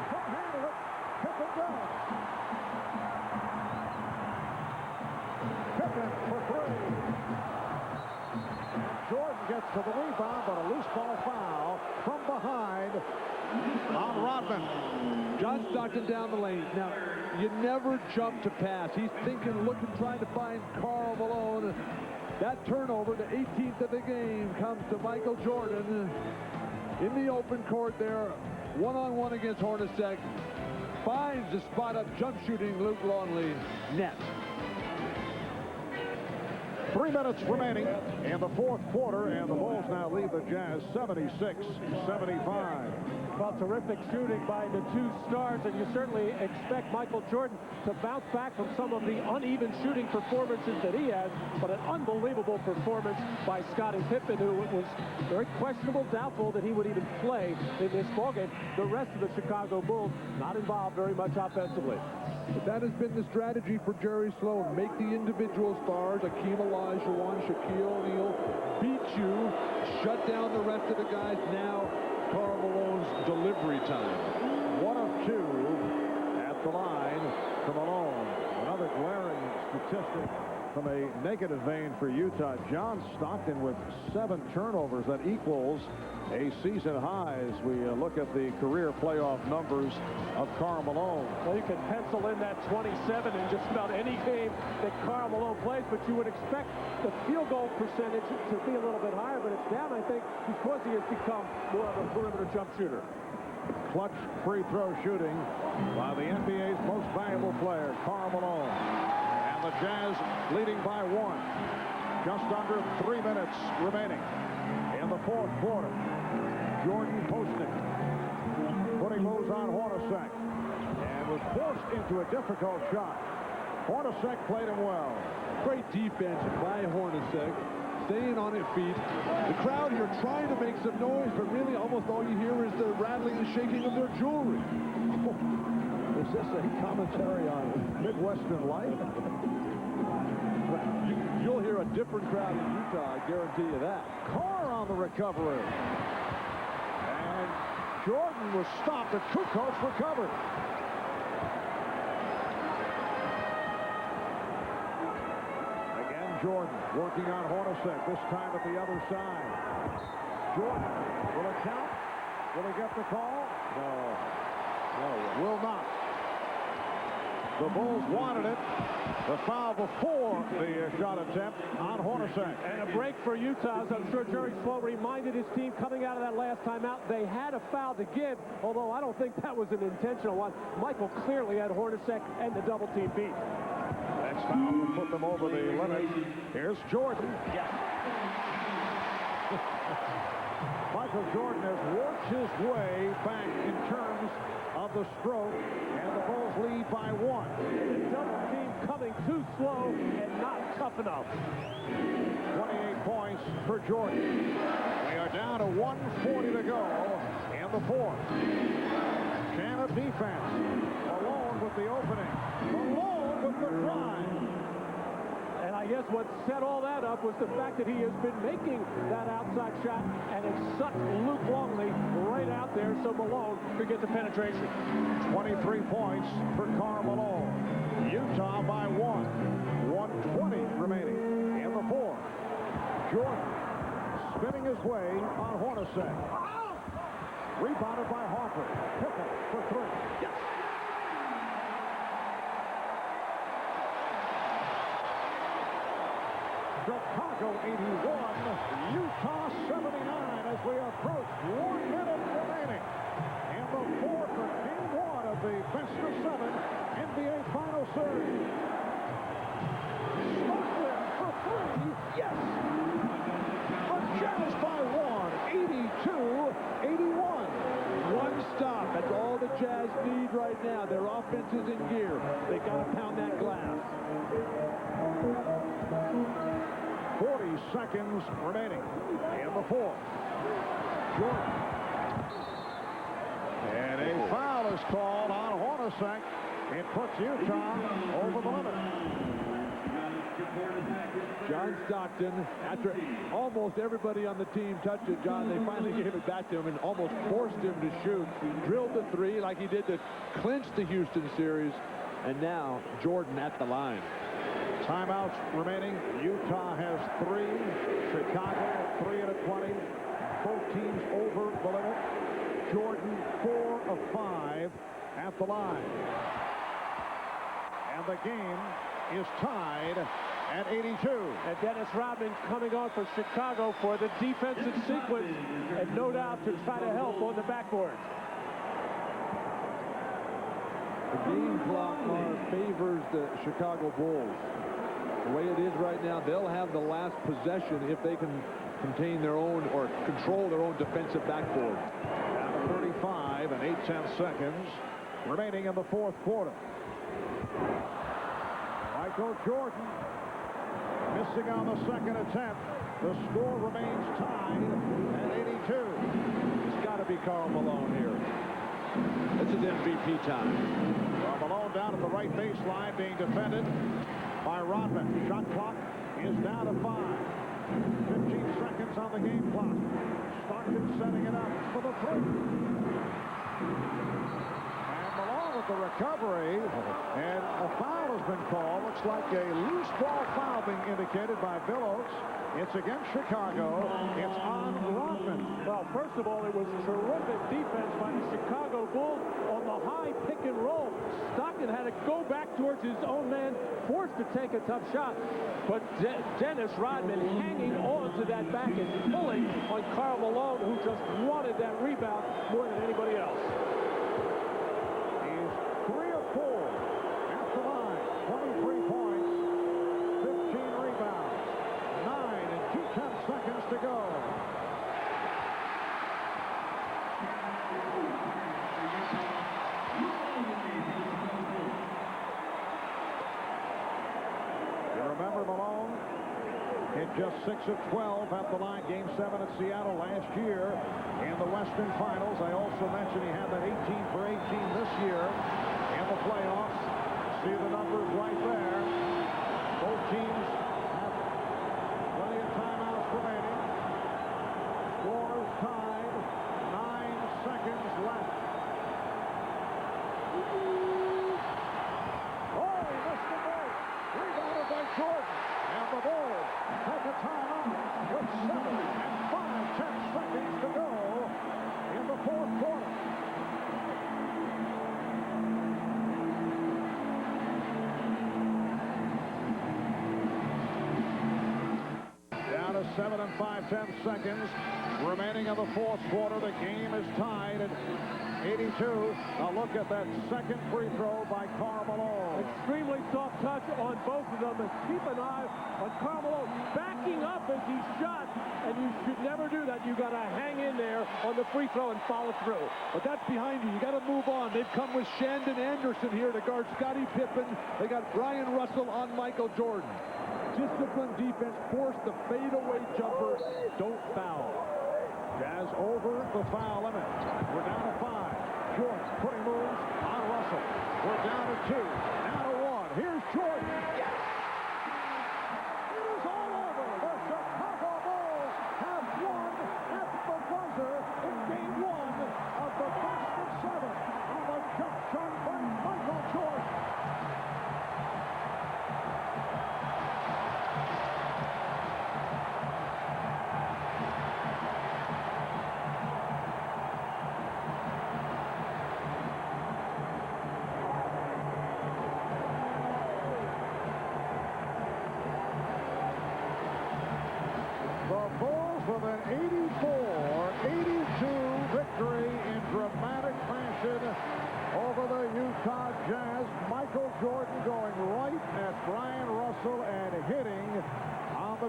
Can't handle it. Pippen does. Pippen for 3. Jordan gets to the rebound, but a loose ball foul from behind on Rodman.
John Stockton down the lane. Now, you never jump to pass. He's thinking, looking, trying to find Karl Malone. That turnover, the 18th of the game, comes to Michael Jordan in the open court there, one-on-one against Hornacek. Finds the spot-up jump shooting Luke Longley. Net.
3 minutes remaining in the fourth quarter, and the Bulls now lead the Jazz 76-75.
Well, terrific shooting by the two stars, and you certainly expect Michael Jordan to bounce back from some of the uneven shooting performances that he has, but an unbelievable performance by Scottie Pippen, who was very questionable, doubtful that he would even play in this ballgame. The rest of the Chicago Bulls not involved very much offensively.
But that has been the strategy for Jerry Sloan. Make the individual stars, Akeem Olajuwon, Shaquille O'Neal, beat you, shut down the rest of the guys. Now, Karl Malone's delivery time.
1 of 2 at the line for Malone. Another glaring statistic from a negative vein for Utah. John Stockton with 7 turnovers. That equals a season high as we look at the career playoff numbers of Karl Malone.
Well, you can pencil in that 27 in just about any game that Karl Malone plays, but you would expect the field goal percentage to be a little bit higher, but it's down, I think, because he has become more of a perimeter jump shooter.
Clutch free throw shooting by the NBA's most valuable player, Karl Malone. And the Jazz leading by 1. Just under 3 minutes remaining in the fourth quarter. Jordan posting, putting moves on Hornacek, and was forced into a difficult shot. Hornacek played him well.
Great defense by Hornacek, staying on his feet. The crowd here trying to make some noise, but really almost all you hear is the rattling and shaking of their jewelry.
Is this a commentary on Midwestern life?
You'll hear a different crowd in Utah, I guarantee you that.
Carr on the recovery. And Jordan was stopped, but Kukoc recovered. Again, Jordan working on Hornacek, this time at the other side. Jordan, will it count? Will he get the call? No. No, will not. The Bulls wanted it. The foul before the shot attempt on Hornacek.
And a break for Utah, as I'm sure Jerry Sloan reminded his team coming out of that last timeout. They had a foul to give, although I don't think that was an intentional one. Michael clearly had Hornacek and the double team beat.
Next foul will put them over the limit. Here's Jordan.
Yes.
Michael Jordan has worked his way back in terms of the stroke, and the Bulls lead by 1.
The double team coming too slow and not tough enough.
28 points for Jordan. We are down to 1:40 to go in the fourth. Shannon defense. Malone with the opening. Malone with the drive.
And I guess guess what set all that up was the fact that he has been making that outside shot, and it sucked Luke Longley right out there so Malone could get the penetration.
23 points for Karl Malone. Utah by 1. 1:20 remaining in the fourth. Jordan spinning his way on Hornacek. Rebounded by Harper. Pippen for 3. Yes. Chicago 81, Utah 79 as we approach 1 minute remaining in the fourth of Game 1 of the best of 7 NBA Final Series. Stockton for 3. Yes. The Jazz by 1, 82-81.
One stop. That's all the Jazz need right now. Their offense is in gear. They got to pound that glass.
40 seconds remaining in the fourth. Jordan. And a foul is called on Hornacek. It puts Utah over the limit.
John Stockton, after almost everybody on the team touched it, John, they finally gave it back to him and almost forced him to shoot. Drilled the 3 like he did to clinch the Houston series. And now Jordan at the line.
Timeouts remaining. Utah has 3. Chicago 3 at 20. Both teams over the limit. Jordan 4 of 5 at the line. And the game is tied at 82.
And Dennis Rodman coming on for Chicago for the defensive sequence, and no doubt to try to help on the backboard.
The game clock favors the Chicago Bulls. The way it is right now, they'll have the last possession if they can contain their own or control their own defensive backboard.
Down to 35 and 8/10 seconds remaining in the fourth quarter. Michael Jordan missing on the second attempt. The score remains tied at 82. It's got to be Karl Malone here.
This is MVP time.
Karl Malone down at the right baseline being defended by Rodman. Shot clock is down to 5. 15 seconds on the game clock. Stockton setting it up for the 3. And Malone with the recovery, and a foul has been called. Looks like a loose ball foul being indicated by Bill Oakes. It's against Chicago. It's on Rodman.
Well, first of all, it was terrific defense by the Chicago Bulls on the high pick and roll. Stockton had to go back towards his own man, forced to take a tough shot. But Dennis Rodman hanging on to that back and pulling on Karl Malone, who just wanted that rebound more than anybody else.
He's 3 of 4 at the line. 23 points, 15 rebounds. 9 and 2/10 seconds to go. You remember Malone hit just 6 of 12 at the line. Game 7 at Seattle last year in the Western Finals. I also mentioned he had that 18 for 18 this year in the playoffs. See the numbers right there. Both teams have plenty of timeouts remaining. Score is tied. 9 seconds left. Oh, he missed the break. Rebounded by Jordan. And the Bulls take a timeout with 7 and 5/10 seconds to go in the fourth quarter. Down to 7 and 5/10 seconds remaining in the fourth quarter. The game is tied at 82. A look at that second free throw by Karl Malone.
Extremely soft touch on both of them, and keep an eye on Karl Malone backing up as he shot, and you should never do that. You got to hang in there on the free throw and follow through.
But that's behind you. You got to move on. They've come with Shandon Anderson here to guard Scottie Pippen. They got Brian Russell on Michael Jordan. Disciplined defense, force the fadeaway jumper. Don't foul.
Jazz over the foul limit. We're down to 5. Jordan putting moves on Russell. We're down to 2. Now to 1. Here's Jordan. Yes!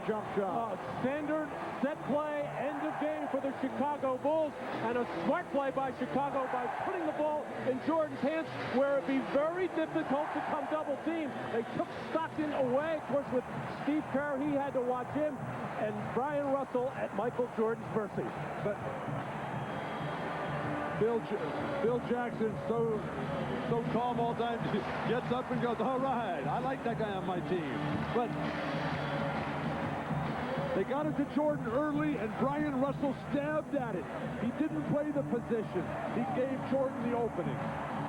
jump shot.
Standard set play, end of game for the Chicago Bulls, and a smart play by Chicago by putting the ball in Jordan's hands where it'd be very difficult to come double team. They took Stockton away. Of course, with Steve Kerr, he had to watch him, and Brian Russell at Michael Jordan's mercy.
But Bill Jackson, so calm all the time, gets up and goes, all right, I like that guy on my team. But they got it to Jordan early, and Brian Russell stabbed at it. He didn't play the position. He gave Jordan the opening.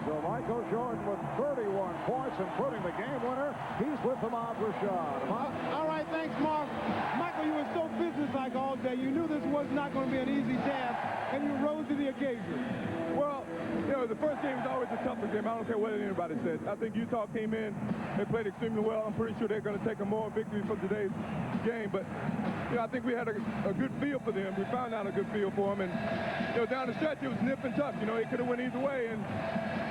So Michael Jordan with 31 points, including the game winner. He's with the Ahmad Rashad.
All right, thanks, Mark. Michael, you were so businesslike all day. You knew this was not going to be an easy task, and you rose to the occasion.
Well, you know, the first game is always the toughest game. I don't care what anybody says. I think Utah came in, they played extremely well. I'm pretty sure they're going to take a more victory from today's game. But, you know, I think we had a good feel for them. We found out a good feel for them. And, you know, down the stretch, it was nip and tuck. You know, it could have went either way. And,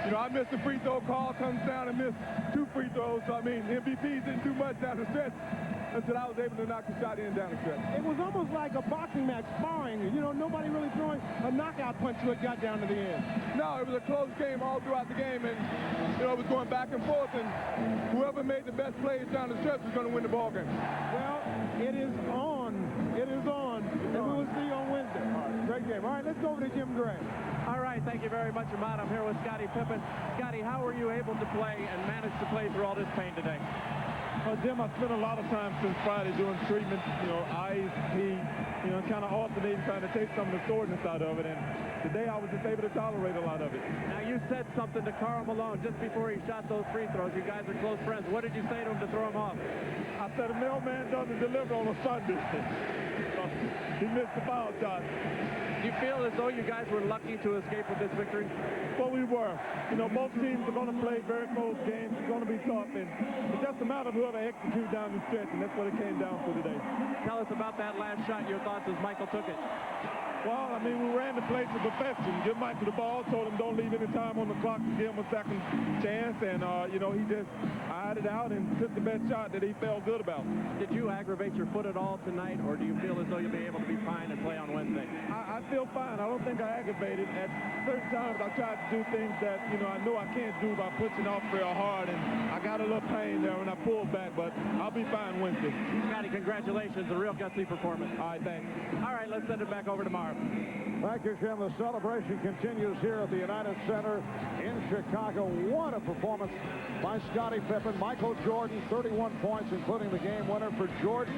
you know, I missed the free throw. Karl comes down and missed 2 free throws. So, I mean, MVPs didn't do much down the stretch until I was able to knock the shot in down the stretch.
It was almost like a boxing match, sparring. You know, nobody really throwing a knockout punch till it got down to the end.
No, it was a close game all throughout the game, and, you know, it was going back and forth, and whoever made the best plays down the stretch was going to win the ball game.
Well, it is on. It is on. And we will see you on Wednesday. All right, great game. All right, let's go over to Jim Gray.
All right, thank you very much, Ahmad. I'm here with Scottie Pippen. Scottie, how were you able to play and manage to play through all this pain today?
Well, Jim, I spent a lot of time since Friday doing treatment, you know, ice, heat, you know, kind of alternating, trying to take some of the soreness out of it. And today I was just able to tolerate a lot of it.
Now, you said something to Karl Malone just before he shot those free throws. You guys are close friends. What did you say to him to throw him off?
I said, a mailman doesn't deliver on a Sunday. He missed the foul shot.
Do you feel as though you guys were lucky to escape with this victory?
Well, we were. You know, both teams are going to play very close games. It's going to be tough. And it's just a matter of whoever execute down the stretch, and that's what it came down to today.
Tell us about that last shot, your thoughts as Michael took it.
Well, I mean, we ran the play to perfection. Give Michael the ball, told him don't leave any time on the clock to give him a second chance. And, you know, he just eyed it out and took the best shot that he felt good about.
Did you aggravate your foot at all tonight, or do you feel as though you'll be able to be fine and play on Wednesday?
I feel fine. I don't think I aggravated. At certain times, I tried to do things that, you know I can't do by pushing off real hard. And I got a little pain there when I pulled back, but I'll be fine Wednesday.
Scottie, congratulations. A real gutsy performance.
All right, thanks.
All right, let's send it back over to Marv.
Thank you, Jim. The celebration continues here at the United Center in Chicago. What a performance by Scottie Pippen. Michael Jordan, 31 points, including the game winner for Jordan.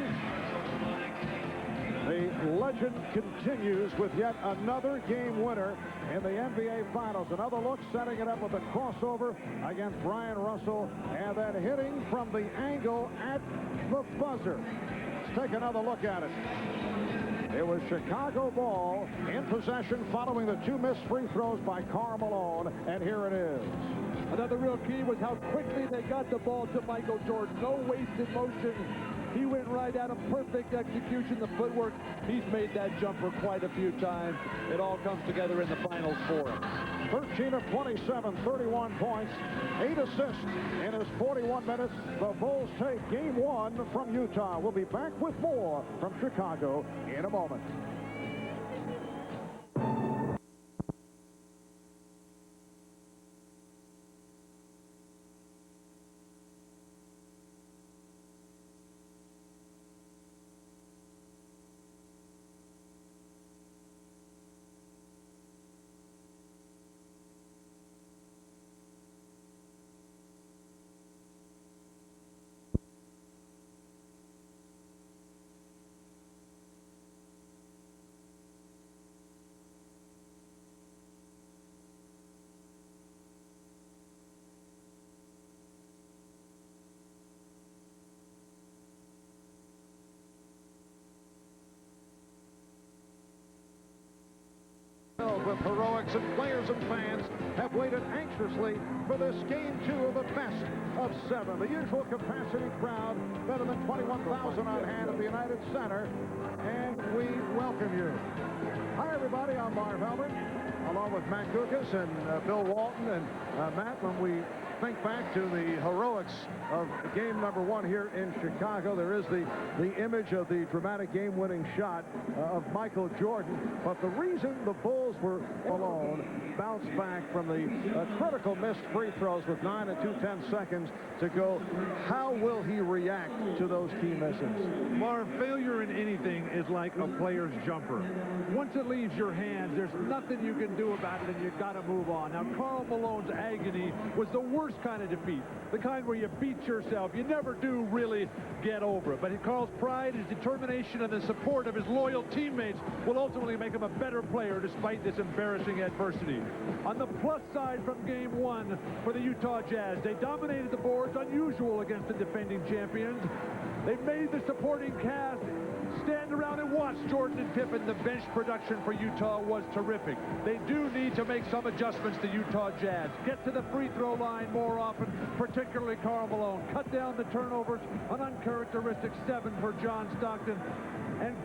The legend continues with yet another game winner in the NBA Finals. Another look, setting it up with a crossover against Brian Russell, and then hitting from the angle at the buzzer. Let's take another look at it. It was Chicago ball in possession following the 2 missed free throws by Karl Malone, and here it is.
Another real key was how quickly they got the ball to Michael Jordan. No wasted motion. He went right at him. Perfect execution, the footwork. He's made that jumper quite a few times. It all comes together in the finals for him.
13 of 27, 31 points, 8 assists in his 41 minutes. The Bulls take game 1 from Utah. We'll be back with more from Chicago in a moment. With heroics, and players and fans have waited anxiously for this game 2 of the best of 7. The usual capacity crowd, better than 21,000 on hand at the United Center, and we welcome you. Hi, everybody. I'm Marv Albert, along with Matt Gugas and Bill Walton. And Matt, when we think back to the heroics of game number 1 here in Chicago. There is the image of the dramatic game-winning shot of Michael Jordan. But the reason the Bulls were alone bounced back from the critical missed free throws with 9 2/10 seconds to go. How will he react to those key misses?
Marv, failure in anything is like a player's jumper. Once it leaves your hands, there's nothing you can do about it, and you've got to move on. Now, Karl Malone's agony was the worst kind of defeat, the kind where you beat yourself. You never do really get over it. But Karl's pride, his determination, and the support of his loyal teammates will ultimately make him a better player despite this embarrassing adversity. On the plus side from game 1 for the Utah Jazz, they dominated the boards, unusual against the defending champions. They made the supporting cast stand around and watch Jordan and Pippen. The bench production for Utah was terrific. They do need to make some adjustments, the Utah Jazz. Get to the free throw line more often, particularly Karl Malone. Cut down the turnovers, an uncharacteristic 7 for John Stockton. And